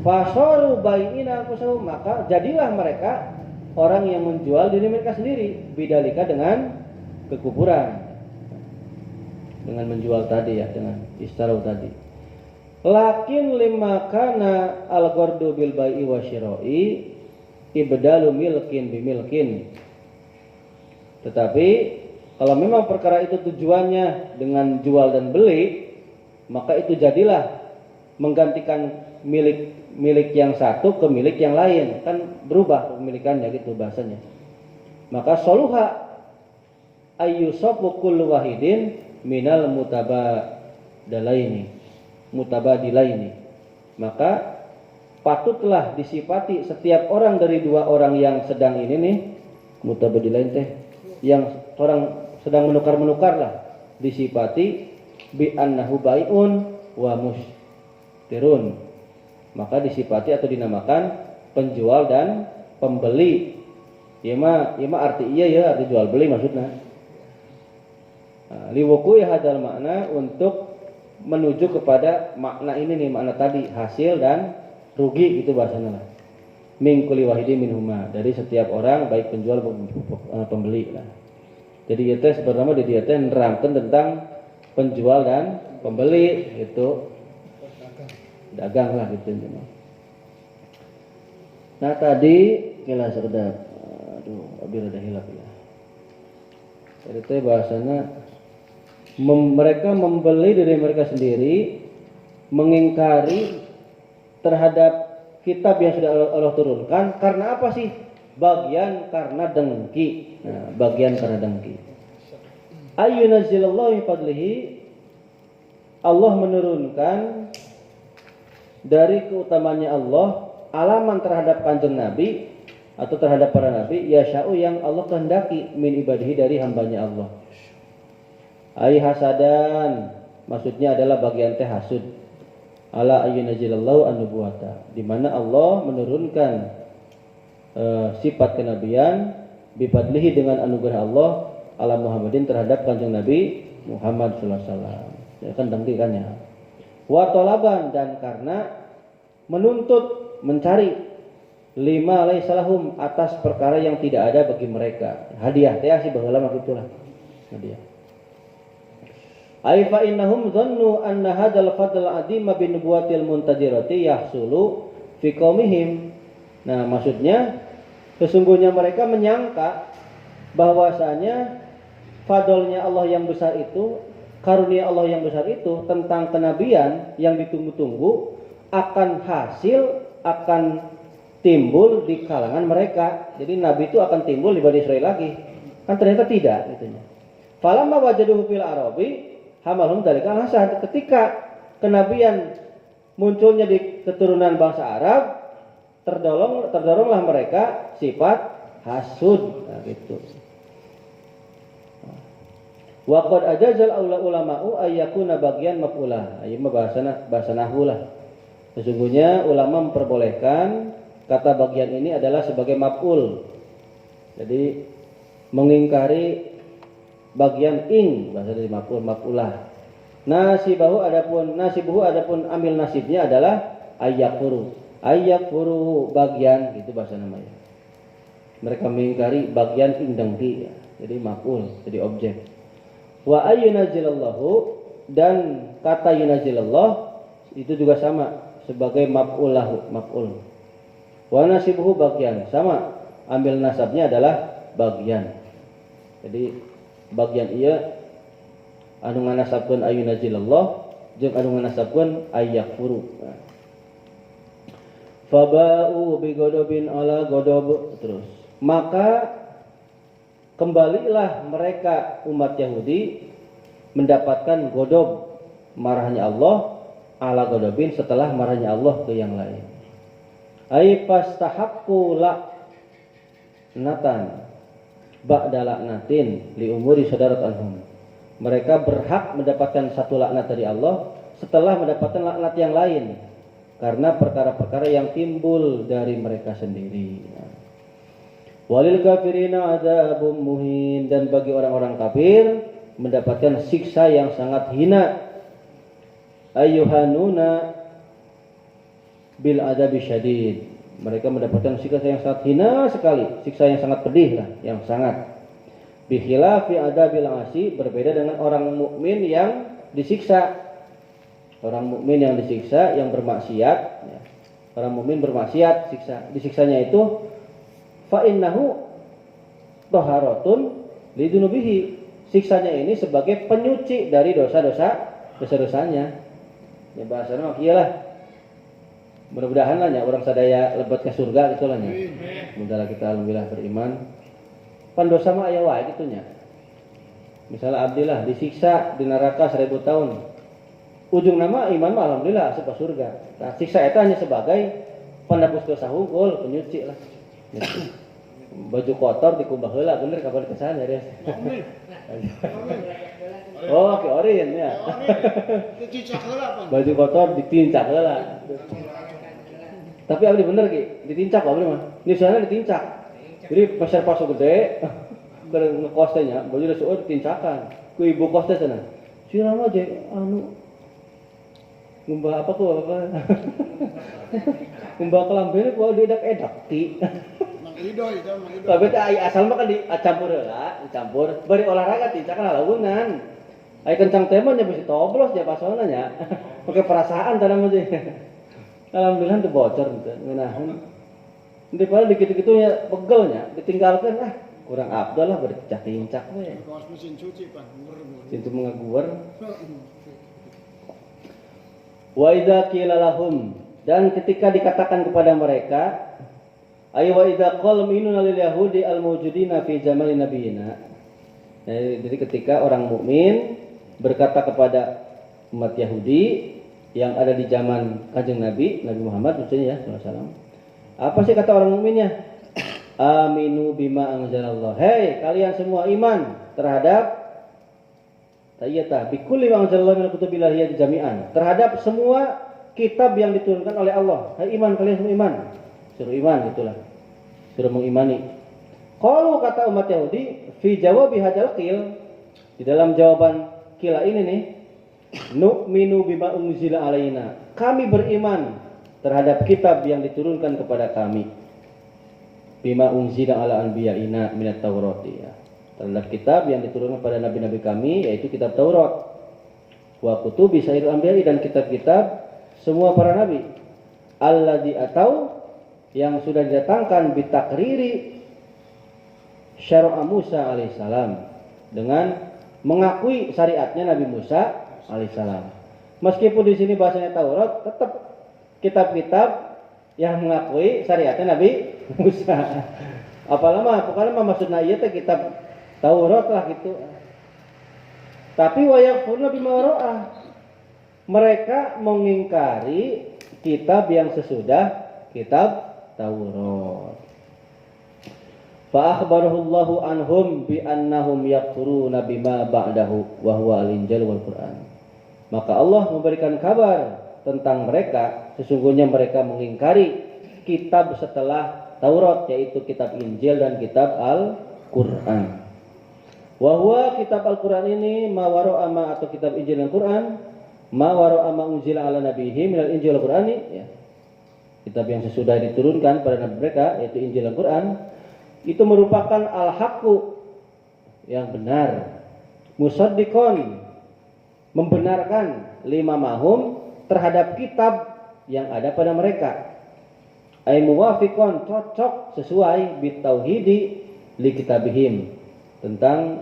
Fasaru bai'ina anfusahum, maka jadilah mereka orang yang menjual diri mereka sendiri bidalika dengan kekufuran, dengan menjual tadi ya, dengan istaru tadi. Lakin lima kana al-ghardu bil bai'i wa syira'i ibdalu milkin bimilkin. Tetapi kalau memang perkara itu tujuannya dengan jual dan beli, maka itu jadilah menggantikan milik yang satu ke milik yang lain, kan berubah kepemilikannya gitu bahasanya. Maka soluha ayyusabu kullu wahidin minal mutabadilaini. Maka patutlah disifati setiap orang dari dua orang yang sedang ini nih, mutabadilain teh, yang orang sedang menukar lah, disifati bi annahu bai'un wa mustirun, maka disifati atau dinamakan penjual dan pembeli. Ieu mah arti iya ya, arti jual beli maksudnya. Liwuqui hadal makna, untuk menuju kepada makna ini nih, makna tadi hasil dan rugi gitu bahasanya lah. Min kulli wahidin minhuma, dari setiap orang baik penjual maupun pembeli lah. Jadi itu sebenarnya di dia nerangkeun tentang penjual dan pembeli itu dagang lah gitu. Nah tadi kira sekedap, aduh abis ada hilap ya. Jadi itu bahasanya mereka membeli dari mereka sendiri, mengingkari terhadap kitab yang sudah Allah turunkan. Karena apa sih? Bagian karena dengki. Nah, bagian karena dengki. Ayyunazzilallahu min fadlihi, Allah menurunkan dari keutamaannya Allah alaman terhadap kanjeng Nabi atau terhadap para nabi, yasha'u yang Allah kehendaki, min ibadihi dari hambanya Allah. Ai hasadan, maksudnya adalah bagian teh hasud. Ala ayyunazilallahu an-nubuwata, di mana Allah menurunkan sifat kenabian bifadlihi dengan anugerah Allah ala Muhammadin terhadap kanjeng Nabi Muhammad sallallahu alaihi wasallam. Ya kan dengkikannya. Wa talaban, dan karena menuntut, mencari lima laisalahum, atas perkara yang tidak ada bagi mereka. Hadiah teh sih baheula mah gitulah. Hadiah. Ai fa innahum dhannu anna hadzal fadl adima bin nubuwatil muntadirati yahsulu fi qaumihim. Nah, maksudnya sesungguhnya mereka menyangka bahwasanya fadlnya Allah yang besar itu, karunia Allah yang besar itu tentang kenabian yang ditunggu-tunggu akan hasil, akan timbul di kalangan mereka. Jadi nabi itu akan timbul di Bani Israil lagi. Kan ternyata tidak gitunya. Falamma wajaduhu fil arabi hamalhum dalika hasad, ketika kenabian munculnya di keturunan bangsa Arab, terdoronglah mereka sifat hasud. Nah, gitu. Wa qad ajazal ulama'u ayyakuna bagian maf'ulah. Ieu mah bahasa nahwu lah. Sesungguhnya ulama memperbolehkan kata bagian ini adalah sebagai maf'ul. Jadi mengingkari bagian ing, bahasa dari maf'ulah. Nasibuhu adapun amil nasibnya adalah ayyakfuru bagian, gitu bahasa namanya. Mereka mengingkari bagian ing dengki, ya. Jadi maf'ul, jadi objek. Wa ayyunazilallahu, dan kata yunazilallah itu juga sama sebagai maf'ul. Wa nasibuhu bagian, sama ambil nasabnya adalah bagian. Jadi bagian iya anu nganasabkeun ayyunazilallah jeung anu nganasabkeun ayyakfuru. Faba'u bi ghadabin ala ghadab, terus maka kembalilah mereka umat Yahudi mendapatkan ghadab, marahnya Allah, ala ghadabin, setelah marahnya Allah ke yang lain. Ai fastahaqqu la'natan ba'da laknatin li umuri sadarat anhum. Mereka berhak mendapatkan satu laknat dari Allah setelah mendapatkan laknat yang lain karena perkara-perkara yang timbul dari mereka sendiri. Walil kafirina adzabum muhin, dan bagi orang-orang kafir mendapatkan siksa yang sangat hina. Ayyuhanuna bil adzabi syadid. Mereka mendapatkan siksa yang sangat hina sekali, siksa yang sangat pedih lah, yang sangat. Bi khilafi adzabil asi, berbeda dengan orang mukmin yang disiksa. Orang mukmin yang disiksa, yang bermaksiat, ya. Orang mukmin bermaksiat, disiksanya itu fa innahu taharatun lidunubihi. Siksanya ini sebagai penyuci dari dosa-dosanya. Ya bahasanya mah iyalah. Mudah-mudahan lah ya orang sadaya lebat ke surga gitu lah ya. Sementara kita alhamdulillah beriman. Pan dosa mah aya wae gitu nya. Misalnya abdillah disiksa di neraka 1000 tahun. Ujung nama iman mah alhamdulillah asup ke surga. Nah, siksa eta hanya sebagai penebus dosa hungkul, penyuci lah. Baju kotor dikumbah heula bener kabar kesan ya. Oh, ke orin ya. Baju kotor ditincak heula. Tapi abdi bener ki, ditincak abdi mah. Ini soalnya ditincak. Jadi pasar paso gede, bareng ngekostenya, baju udah suur tincakan. Ku ibu kosnya sana. Siram aja, ngumbah apa ku apa? Ngumbah kelambene ku edak-edak ti. Mang Ido itu, Mang Ido. Tapi teh asal mah kan dicampur heula, dicampur. Bari olahraga tincakan lalaungan. Ai kencang teh mah nya bisi toblos ya pasona nya. Pakai perasaan tah mah teh. Alhamdulillah teu bocor gitu. Ngeunaheun. Di pada dikit-dikit ya pegelnya, ditinggalkan kurang abdal lah bercak-cincak we. Kaos mesin cuci Pak. Itu mengaguar. Wa idza qila lahum, dan ketika dikatakan kepada mereka, ayo wa idza qala minuna lil yahudi al mawjudina fi zamani nabiyina. Jadi ketika orang mukmin berkata kepada umat Yahudi yang ada di zaman Kanjeng Nabi Muhammad maksudnya ya sallallahu alaihi wasallam. Apa sih kata orang mukminnya? Aminu bima anzalallah. Hei, kalian semua iman terhadap tayyata bikulli ma anzalallahu min kutubillahi jami'an. Terhadap semua kitab yang diturunkan oleh Allah. Hei iman, kalian semua iman. Suruh iman gitulah. Suruh mengimani. Qalu kata umat Yahudi fi jawabi hadzal qil, di dalam jawaban kila ini nih, nu'minu bima unzila alaina. Kami beriman terhadap kitab yang diturunkan kepada kami. Bima unzila ala anbiya'ina minat Taurati ya. Terhadap kitab yang diturunkan pada nabi-nabi kami yaitu kitab Taurat. Wa kutubi sairil anbiya'i, dan kitab-kitab semua para nabi. Alladzi atau yang sudah didatangkan bitakriri syara'a Musa alaihissalam, dengan mengakui syariatnya Nabi Musa alaihissalam. Meskipun di sini bahasanya Taurat, tetap kitab-kitab yang mengakui syariatnya Nabi Musa. Pokoknya maksudnya ieu teh kitab Taurat lah gitu. Tapi wayakfurna bima wara'ah. Mereka mengingkari kitab yang sesudah kitab Taurat. Fa akhbarahullahu anhum bi annahum yakfuruna bima ba'dahu wa huwa al-Injil wal Qur'an. Maka Allah memberikan kabar tentang mereka, sesungguhnya mereka mengingkari kitab setelah Taurat, yaitu kitab Injil dan kitab Al-Qur'an. Wa huwa kitab Al-Qur'an ini ma wara'a ma, atau kitab Injil dan Qur'an, ma wara'a ma unzila ala nabihi minal Injil wal Qur'ani ya. Kitab yang sesudah diturunkan pada nabi mereka yaitu Injil dan Qur'an, itu merupakan al-haqqu yang benar, musaddiqon membenarkan lima mahum terhadap kitab yang ada pada mereka, ay muwafiqon cocok sesuai bitauhidi li kitabihim, tentang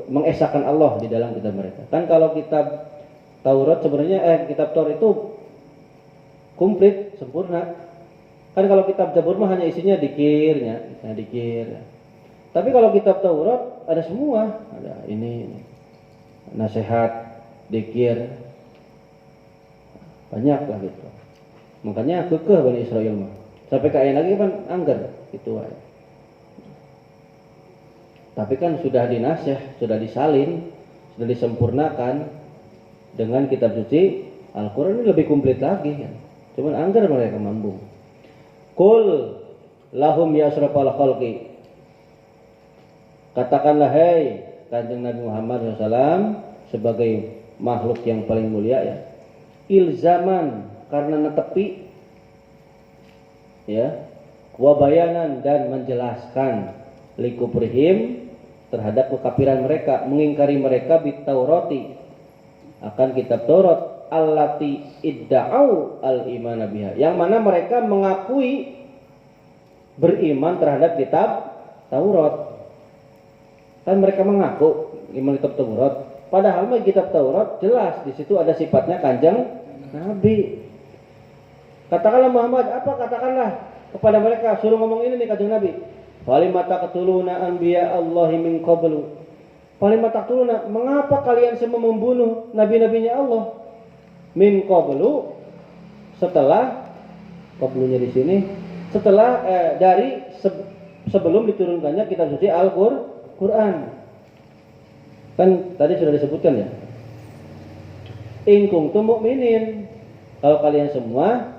mengesahkan Allah di dalam kitab mereka. Kan kalau kitab Taurat sebenarnya kitab Taurat itu komplit sempurna. Kan kalau kitab Zabur mah hanya isinya dikirnya, dikir. Tapi kalau kitab Taurat ada semua, ada ini nasihat, dikir, banyak lah gitu. Makanya kekeh Bani Israel mah. Sampai kayak lagi kan anggar gitu aja. Tapi kan sudah dinasih, sudah disalin, sudah disempurnakan dengan kitab suci Al-Qur'an ini lebih komplit lagi kan. Cuman anggar mereka mampu. Qul lahum ya asrafal khalqi. Katakanlah hai Kanjeng Nabi Muhammad SAW sebagai makhluk yang paling mulia ya. Ilzaman, karena netepi ya, wabayanan, dan menjelaskan likuprihim terhadap kekafiran mereka, mengingkari mereka bitaurati akan kitab Taurat allati idda'au al-imana biha, yang mana mereka mengakui beriman terhadap kitab Taurat. Kan mereka mengaku iman kitab Taurat, padahal kitab Taurat jelas di situ ada sifatnya Kanjeng Nabi. Katakanlah Muhammad, katakanlah kepada mereka, suruh ngomong ini nih Kanjeng Nabi. Falimata qatuluna anbiya Allahi min qablu. Falimata qatuluna, mengapa kalian semua membunuh nabi-nabinya Allah? Min qablu, setelah, qablunya di sini, setelah dari sebelum diturunkannya kitab suci Al-Qur'an. Kan tadi sudah disebutkan ya. In kuntum mu'minin, kalau kalian semua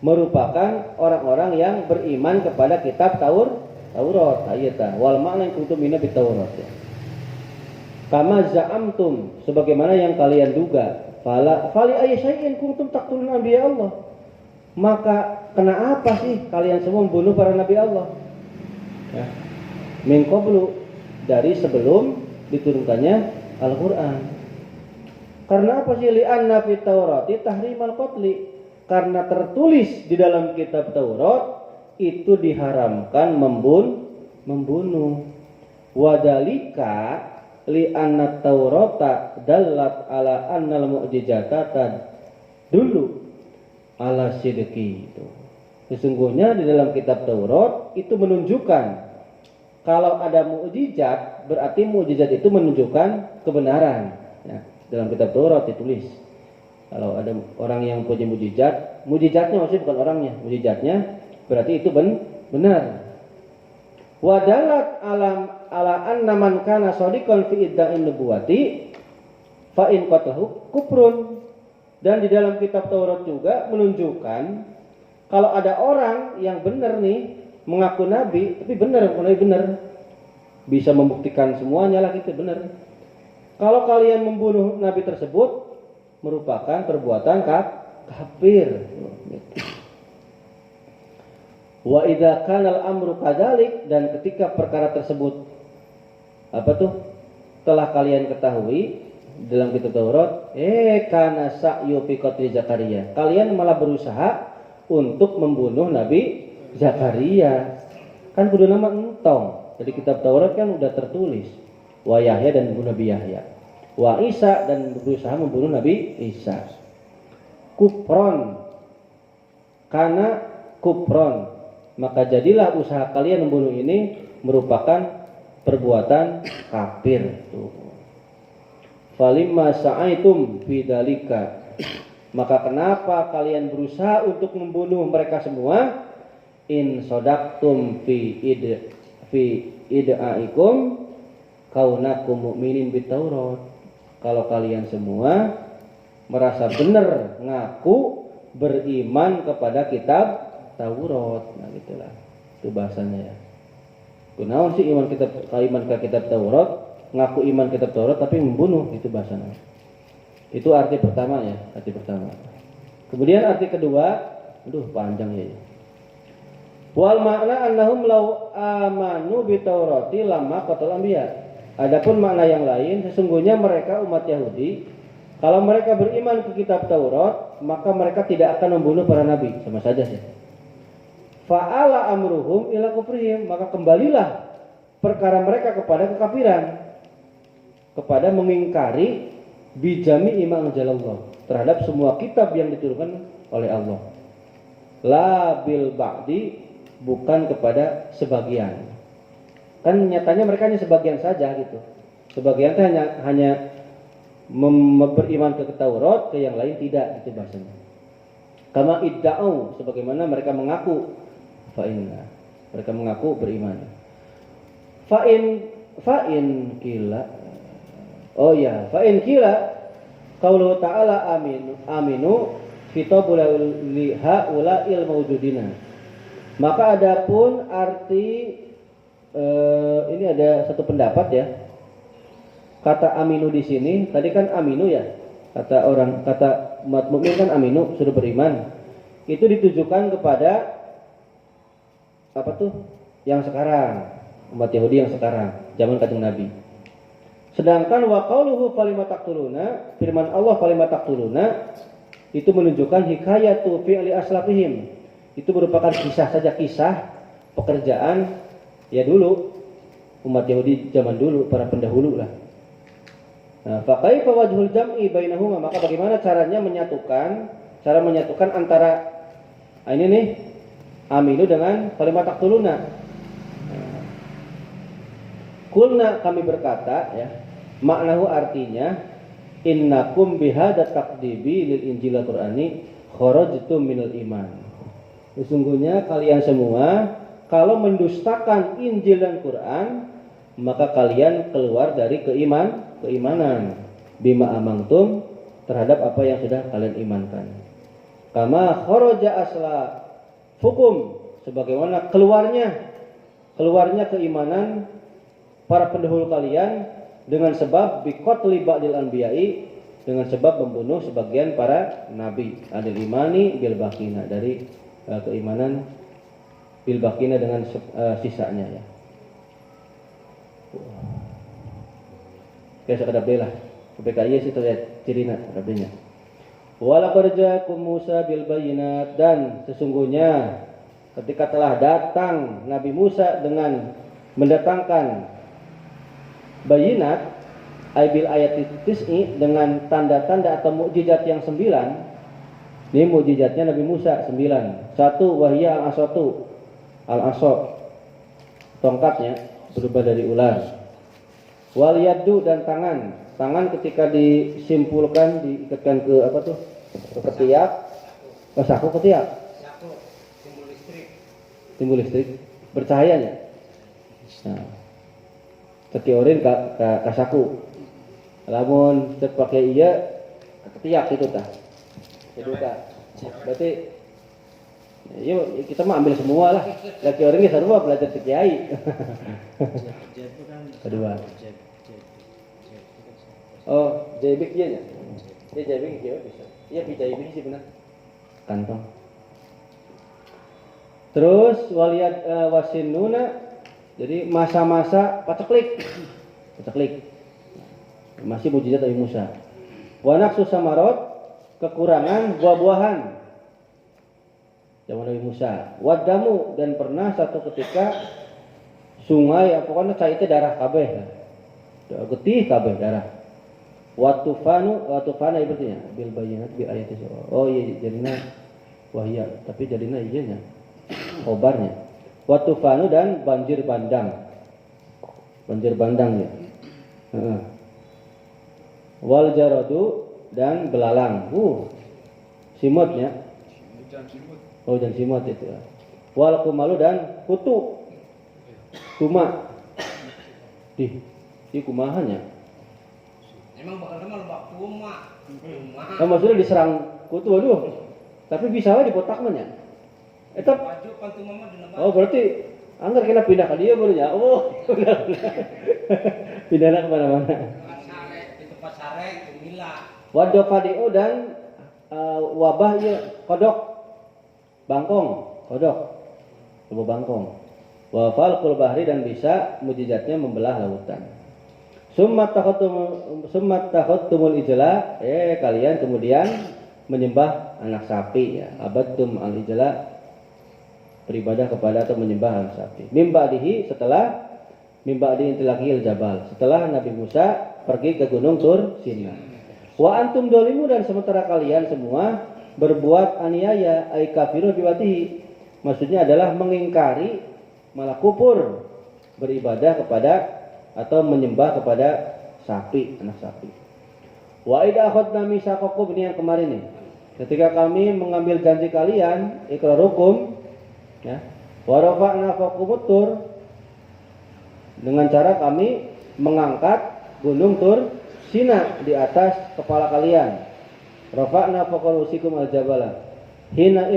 merupakan orang-orang yang beriman kepada kitab Taurat. Ayat wal makna yang kuntum mina bitaurat ya. Kama za'amtum sebagaimana yang kalian duga. Fali ayyasyai'in kuntum taqtulun anbiya Allah. Maka kenapa sih kalian semua membunuh para nabi Allah? Ya. Min qablu dari sebelum diturunkannya Al-Qur'an. Karena apa sih li'anna fit Taurati tahrimal qatli? Karena tertulis di dalam kitab Taurat itu diharamkan membunuh. Wadalika li'anna Taurata dallat ala annal mu'jizata dulu ala sidqi itu. Sesungguhnya di dalam kitab Taurat itu menunjukkan kalau ada mukjizat berarti mukjizat itu menunjukkan kebenaran. Ya, dalam kitab Taurat ditulis kalau ada orang yang punya mukjizatnya maksudnya bukan orangnya, mukjizatnya berarti itu benar. Wadalat ala anna man kana shadiqan fi idda'in nubuwati fa in qatahu kufrun. Dan di dalam kitab Taurat juga menunjukkan kalau ada orang yang benar nih mengaku nabi, tapi benar bisa membuktikan semuanya lah gitu benar. Kalau kalian membunuh nabi tersebut merupakan perbuatan kafir. Wa idza kana al-amru kadzalik dan ketika perkara tersebut telah kalian ketahui dalam kitab Taurat, kana sa'yu fi qatli Zakaria. Kalian malah berusaha untuk membunuh Nabi Zakaria. Kan kudu nama entong. Jadi kitab Taurat kan udah tertulis. Wa Yahya dan membunuh Nabi Yahya. Wa Isa dan berusaha membunuh Nabi Isa. Kufron. Karena kufron. Maka jadilah usaha kalian membunuh ini merupakan perbuatan kafir. Tuh. Falimma sa'aitum bidzalika. Maka kenapa kalian berusaha untuk membunuh mereka semua? In sodaktum fi idaikum kaunakum mu'minin bitaurat. Kalau kalian semua merasa benar ngaku beriman kepada kitab Taurat. Nah gitulah. Itu bahasanya ya. Kunaon sih iman ke kitab Taurat? Ngaku iman kitab Taurat tapi membunuh, itu bahasanya. Itu arti pertama ya, arti pertama. Kemudian arti kedua, panjang ya. Wal makna annahum law amanu bi Taurati lamma qatal anbiya. Adapun makna yang lain, sesungguhnya mereka umat Yahudi kalau mereka beriman ke kitab Taurat, maka mereka tidak akan membunuh para nabi, sama saja sih. Fa'ala amruhum ila kufrihim, maka kembalilah perkara mereka kepada kekafiran. Kepada mengingkari bijami imam jalallah terhadap semua kitab yang diturunkan oleh Allah. La bil ba'di, bukan kepada sebagian. Kan nyatanya mereka hanya sebagian saja gitu. Sebagian itu hanya beriman ke Taurat, ke yang lain tidak, itu bahasanya. Kama idda'u, sebagaimana mereka mengaku fa'inna, mereka mengaku beriman. Fa'in kila. Oh ya, fa in kila qaulu ta'ala aminu fitabul liha il mawjudina. Maka adapun arti ini ada satu pendapat ya. Kata aminu di sini, tadi kan aminu ya. Kata umat mukmin kan aminu, sudah beriman. Itu ditujukan kepada yang sekarang, umat Yahudi yang sekarang, zaman Kanjeng Nabi. Sedangkan wa qauluhu falima taqtuluna, firman Allah falima taqtuluna itu menunjukkan hikayatu fi'li aslafihim. Itu merupakan kisah pekerjaan ya dulu umat Yahudi zaman dulu, para pendahulu lah. Nah, fa kaifa wajhul jam'i bainahuma, maka bagaimana cara menyatukan antara ini nih aminu dengan falima taqtuluna. Kulna, kami berkata ya, maknahu artinya innakum bihada taqdibi lil injil al-qur'ani kharajtum minal iman. Sesungguhnya kalian semua kalau mendustakan Injil dan Quran, maka kalian keluar dari keimanan bima amantum, terhadap apa yang sudah kalian imankan. Kama kharaja asla hukum, sebagaimana keluarnya keimanan para pendahulu kalian dengan sebab biqatli ba'dil anbiya'i, dengan sebab membunuh sebagian para nabi. Adil imani bil baqina, dari keimanan bil baqina dengan sisanya ya. Kayak sekadar belah. PKI sih terlihat cirina artinya. Walaqad ja'akum Musa bil bayyinat, dan sesungguhnya ketika telah datang Nabi Musa dengan mendatangkan bayinat, aibil ayat tis'i, dengan tanda-tanda atau mukjizat yang 9. Ini mukjizatnya Nabi Musa 9. 1 wahya al-asatu, al-asa, tongkatnya berubah dari ular. Wal yaddu, dan tangan ketika disimpulkan diikatkan ke apa tuh? Ke ketiak, ke saku ketiak. Timbul listrik bercahayanya. Nah, tekiorin ka saku. Lamun cek pakai iya ketiak itu tah. Itu tah. Berarti yuk kita mah ambil semua lah. Laki orang ini sarua belajar kiai. Kedua. Oh, jebik iya nya. Dia jebik iya bisa. Iya jebik sih benar. Kantong. Terus waliyat wasinuna, jadi masa-masa paceklik. Masih mujizat Nabi Musa. Wa naqsu samarot, kekurangan buah-buahan zaman Nabi Musa. Wadamu, dan pernah satu ketika sungai pokoknya cai teh darah kabeh. Getih kabeh darah. Watufana ibaratnya bil bayyinat bil ayati. Oh iya jadinya wahya, tapi jadinya ijanya khobarnya. Watufanu, dan banjir bandang ya. Wal jaradu, dan belalang. Simutnya. Hujan simut itu. Wal kumalu, dan kutu. Kuma. Di kumahannya. Emang bakal sama lebak kuma. Nah, maksudnya diserang kutu, aduh. Tapi bisa lah dipotaknya. Etap. Oh, berarti anggar kena pindah ke dia barunya. Oh, pindahnya kemana-mana. Pasare, Mila. Wadofadio, dan wabah ya kodok. Bangkong, kodok. Tubuh bangkong. Wafal kul bahri, dan bisa mujizatnya membelah lautan. Summat takhottumul ijla, kalian kemudian menyembah anak sapi ya. Abadtum al ijla, beribadah kepada atau menyembah anak sapi. Mimba'dihi, setelah mimba'di intilaqil jabal, setelah Nabi Musa pergi ke gunung Tur Sina. Wa antum dolimu, dan sementara kalian semua berbuat aniaya, ay kafiru biwatihi, maksudnya adalah mengingkari, malah kufur beribadah kepada atau menyembah kepada sapi, anak sapi. Wa idza akhadna mitsaqakum, ini yang kemarin nih. Ketika kami mengambil janji kalian, iqrarukum ya. Wa rafa'na fawqakum tur, dengan cara kami mengangkat gunung Tur Sina di atas kepala kalian. Rafa'na fawqakum al-jabala hina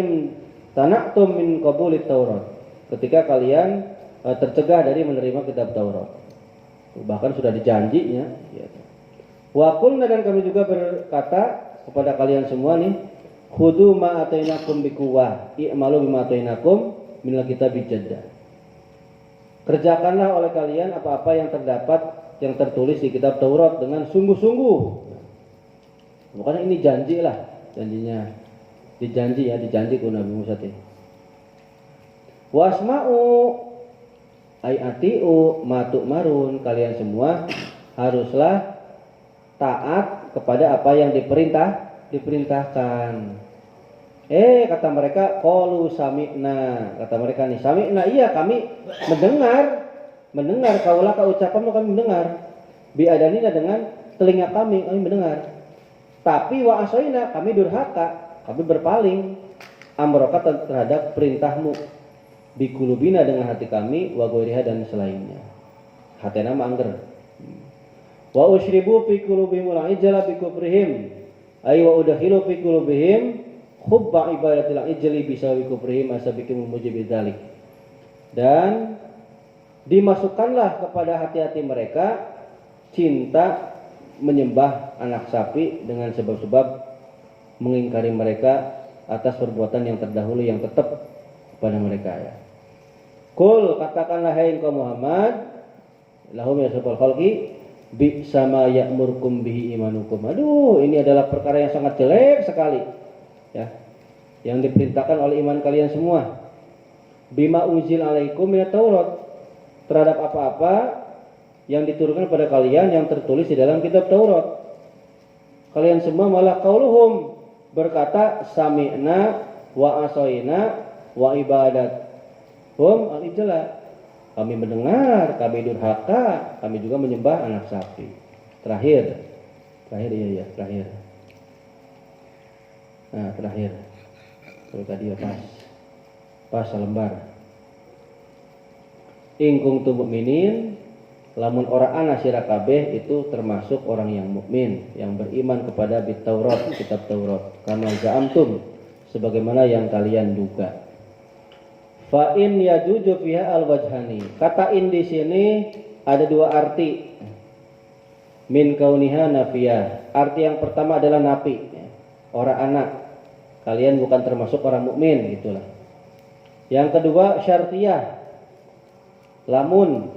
tanaktum min qabulit Taurat, ketika kalian tercegah dari menerima kitab Taurat. Bahkan sudah dijanjinya gitu. Wa qulna, dan kami juga berkata kepada kalian semua nih, khudu ma atainakum biquwwah, i'malu bima atainakum minal kitab bijaddah. Kerjakanlah oleh kalian apa-apa yang tertulis di kitab Taurat dengan sungguh-sungguh. Bukan ini janji lah, janjinya. Dijanji ku Nabi Musa teh. Wasma'u ay atiu matuk marun, kalian semua haruslah taat kepada apa yang diperintahkan. Kata mereka, qalu sami'na, kata mereka nih, sami'na, iya kami mendengar kaulaka ucapanmu, kami mendengar. Biadanina, dengan telinga kami mendengar. Tapi wa asaina, kami durhaka, kami berpaling amroka terhadap perintahmu. Bikulubina, dengan hati kami, wa ghairiha, dan selainnya. Hatena mangger. Wa usyribu fi qulubihim al-ijla bi kufrihim, ay wa udkhilu fi qulubihim hubba ibadatil ijli bisawi kufrihim asabikum mujibid dzalik. Dan dimasukkanlah kepada hati-hati mereka cinta menyembah anak sapi dengan sebab-sebab mengingkari mereka atas perbuatan yang terdahulu yang tetap kepada mereka ya. Qul katakanlah hai engkau Muhammad lahum yasfal khalqi bi sama ya'murkum bihi imanukum. Aduh, ini adalah perkara yang sangat jelek sekali. Ya. Yang diperintahkan oleh iman kalian semua. Bima unzil alaikum minat Taurat. Terhadap apa-apa yang diturunkan pada kalian yang tertulis di dalam kitab Taurat. Kalian semua malah qauluhum berkata sami'na wa asoina wa ibadat. Hum al-ijla. Kami mendengar, kami durhaka, kami juga menyembah anak sapi. Terakhir. Nah, terakhir. Kalau tadi ya pas selembar. In kuntum mu'minin, lamun ora ana sira kabeh itu termasuk orang yang mukmin, yang beriman kepada Taurat, kitab Taurat. Kama za'amtum, sebagaimana yang kalian duga. Fa in yajuju fiha al-wajhani. Kata in di sini ada dua arti. Min kauniha nafiyah. Arti yang pertama adalah nafi, orang anak. Kalian bukan termasuk orang mukmin, gitulah. Yang kedua syartiyah. Lamun.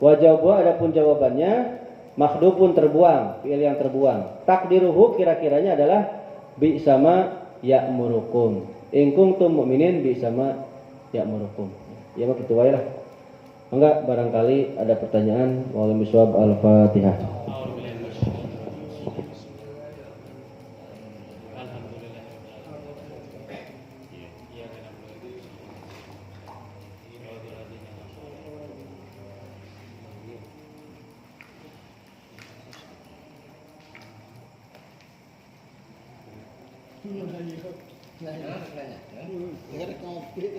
Wajawabu adapun jawabannya makhdhufun terbuang, fi'il yang terbuang. Takdiruhu kira-kiranya adalah bi sama ya'murukum. In kuntum mu'minin bi sama ya'murukum. Ya mah kitu wae lah. Enggak, barangkali ada pertanyaan. Wallahu miswab al-Fatihah. Nah, nanya. Nggak ada konflik.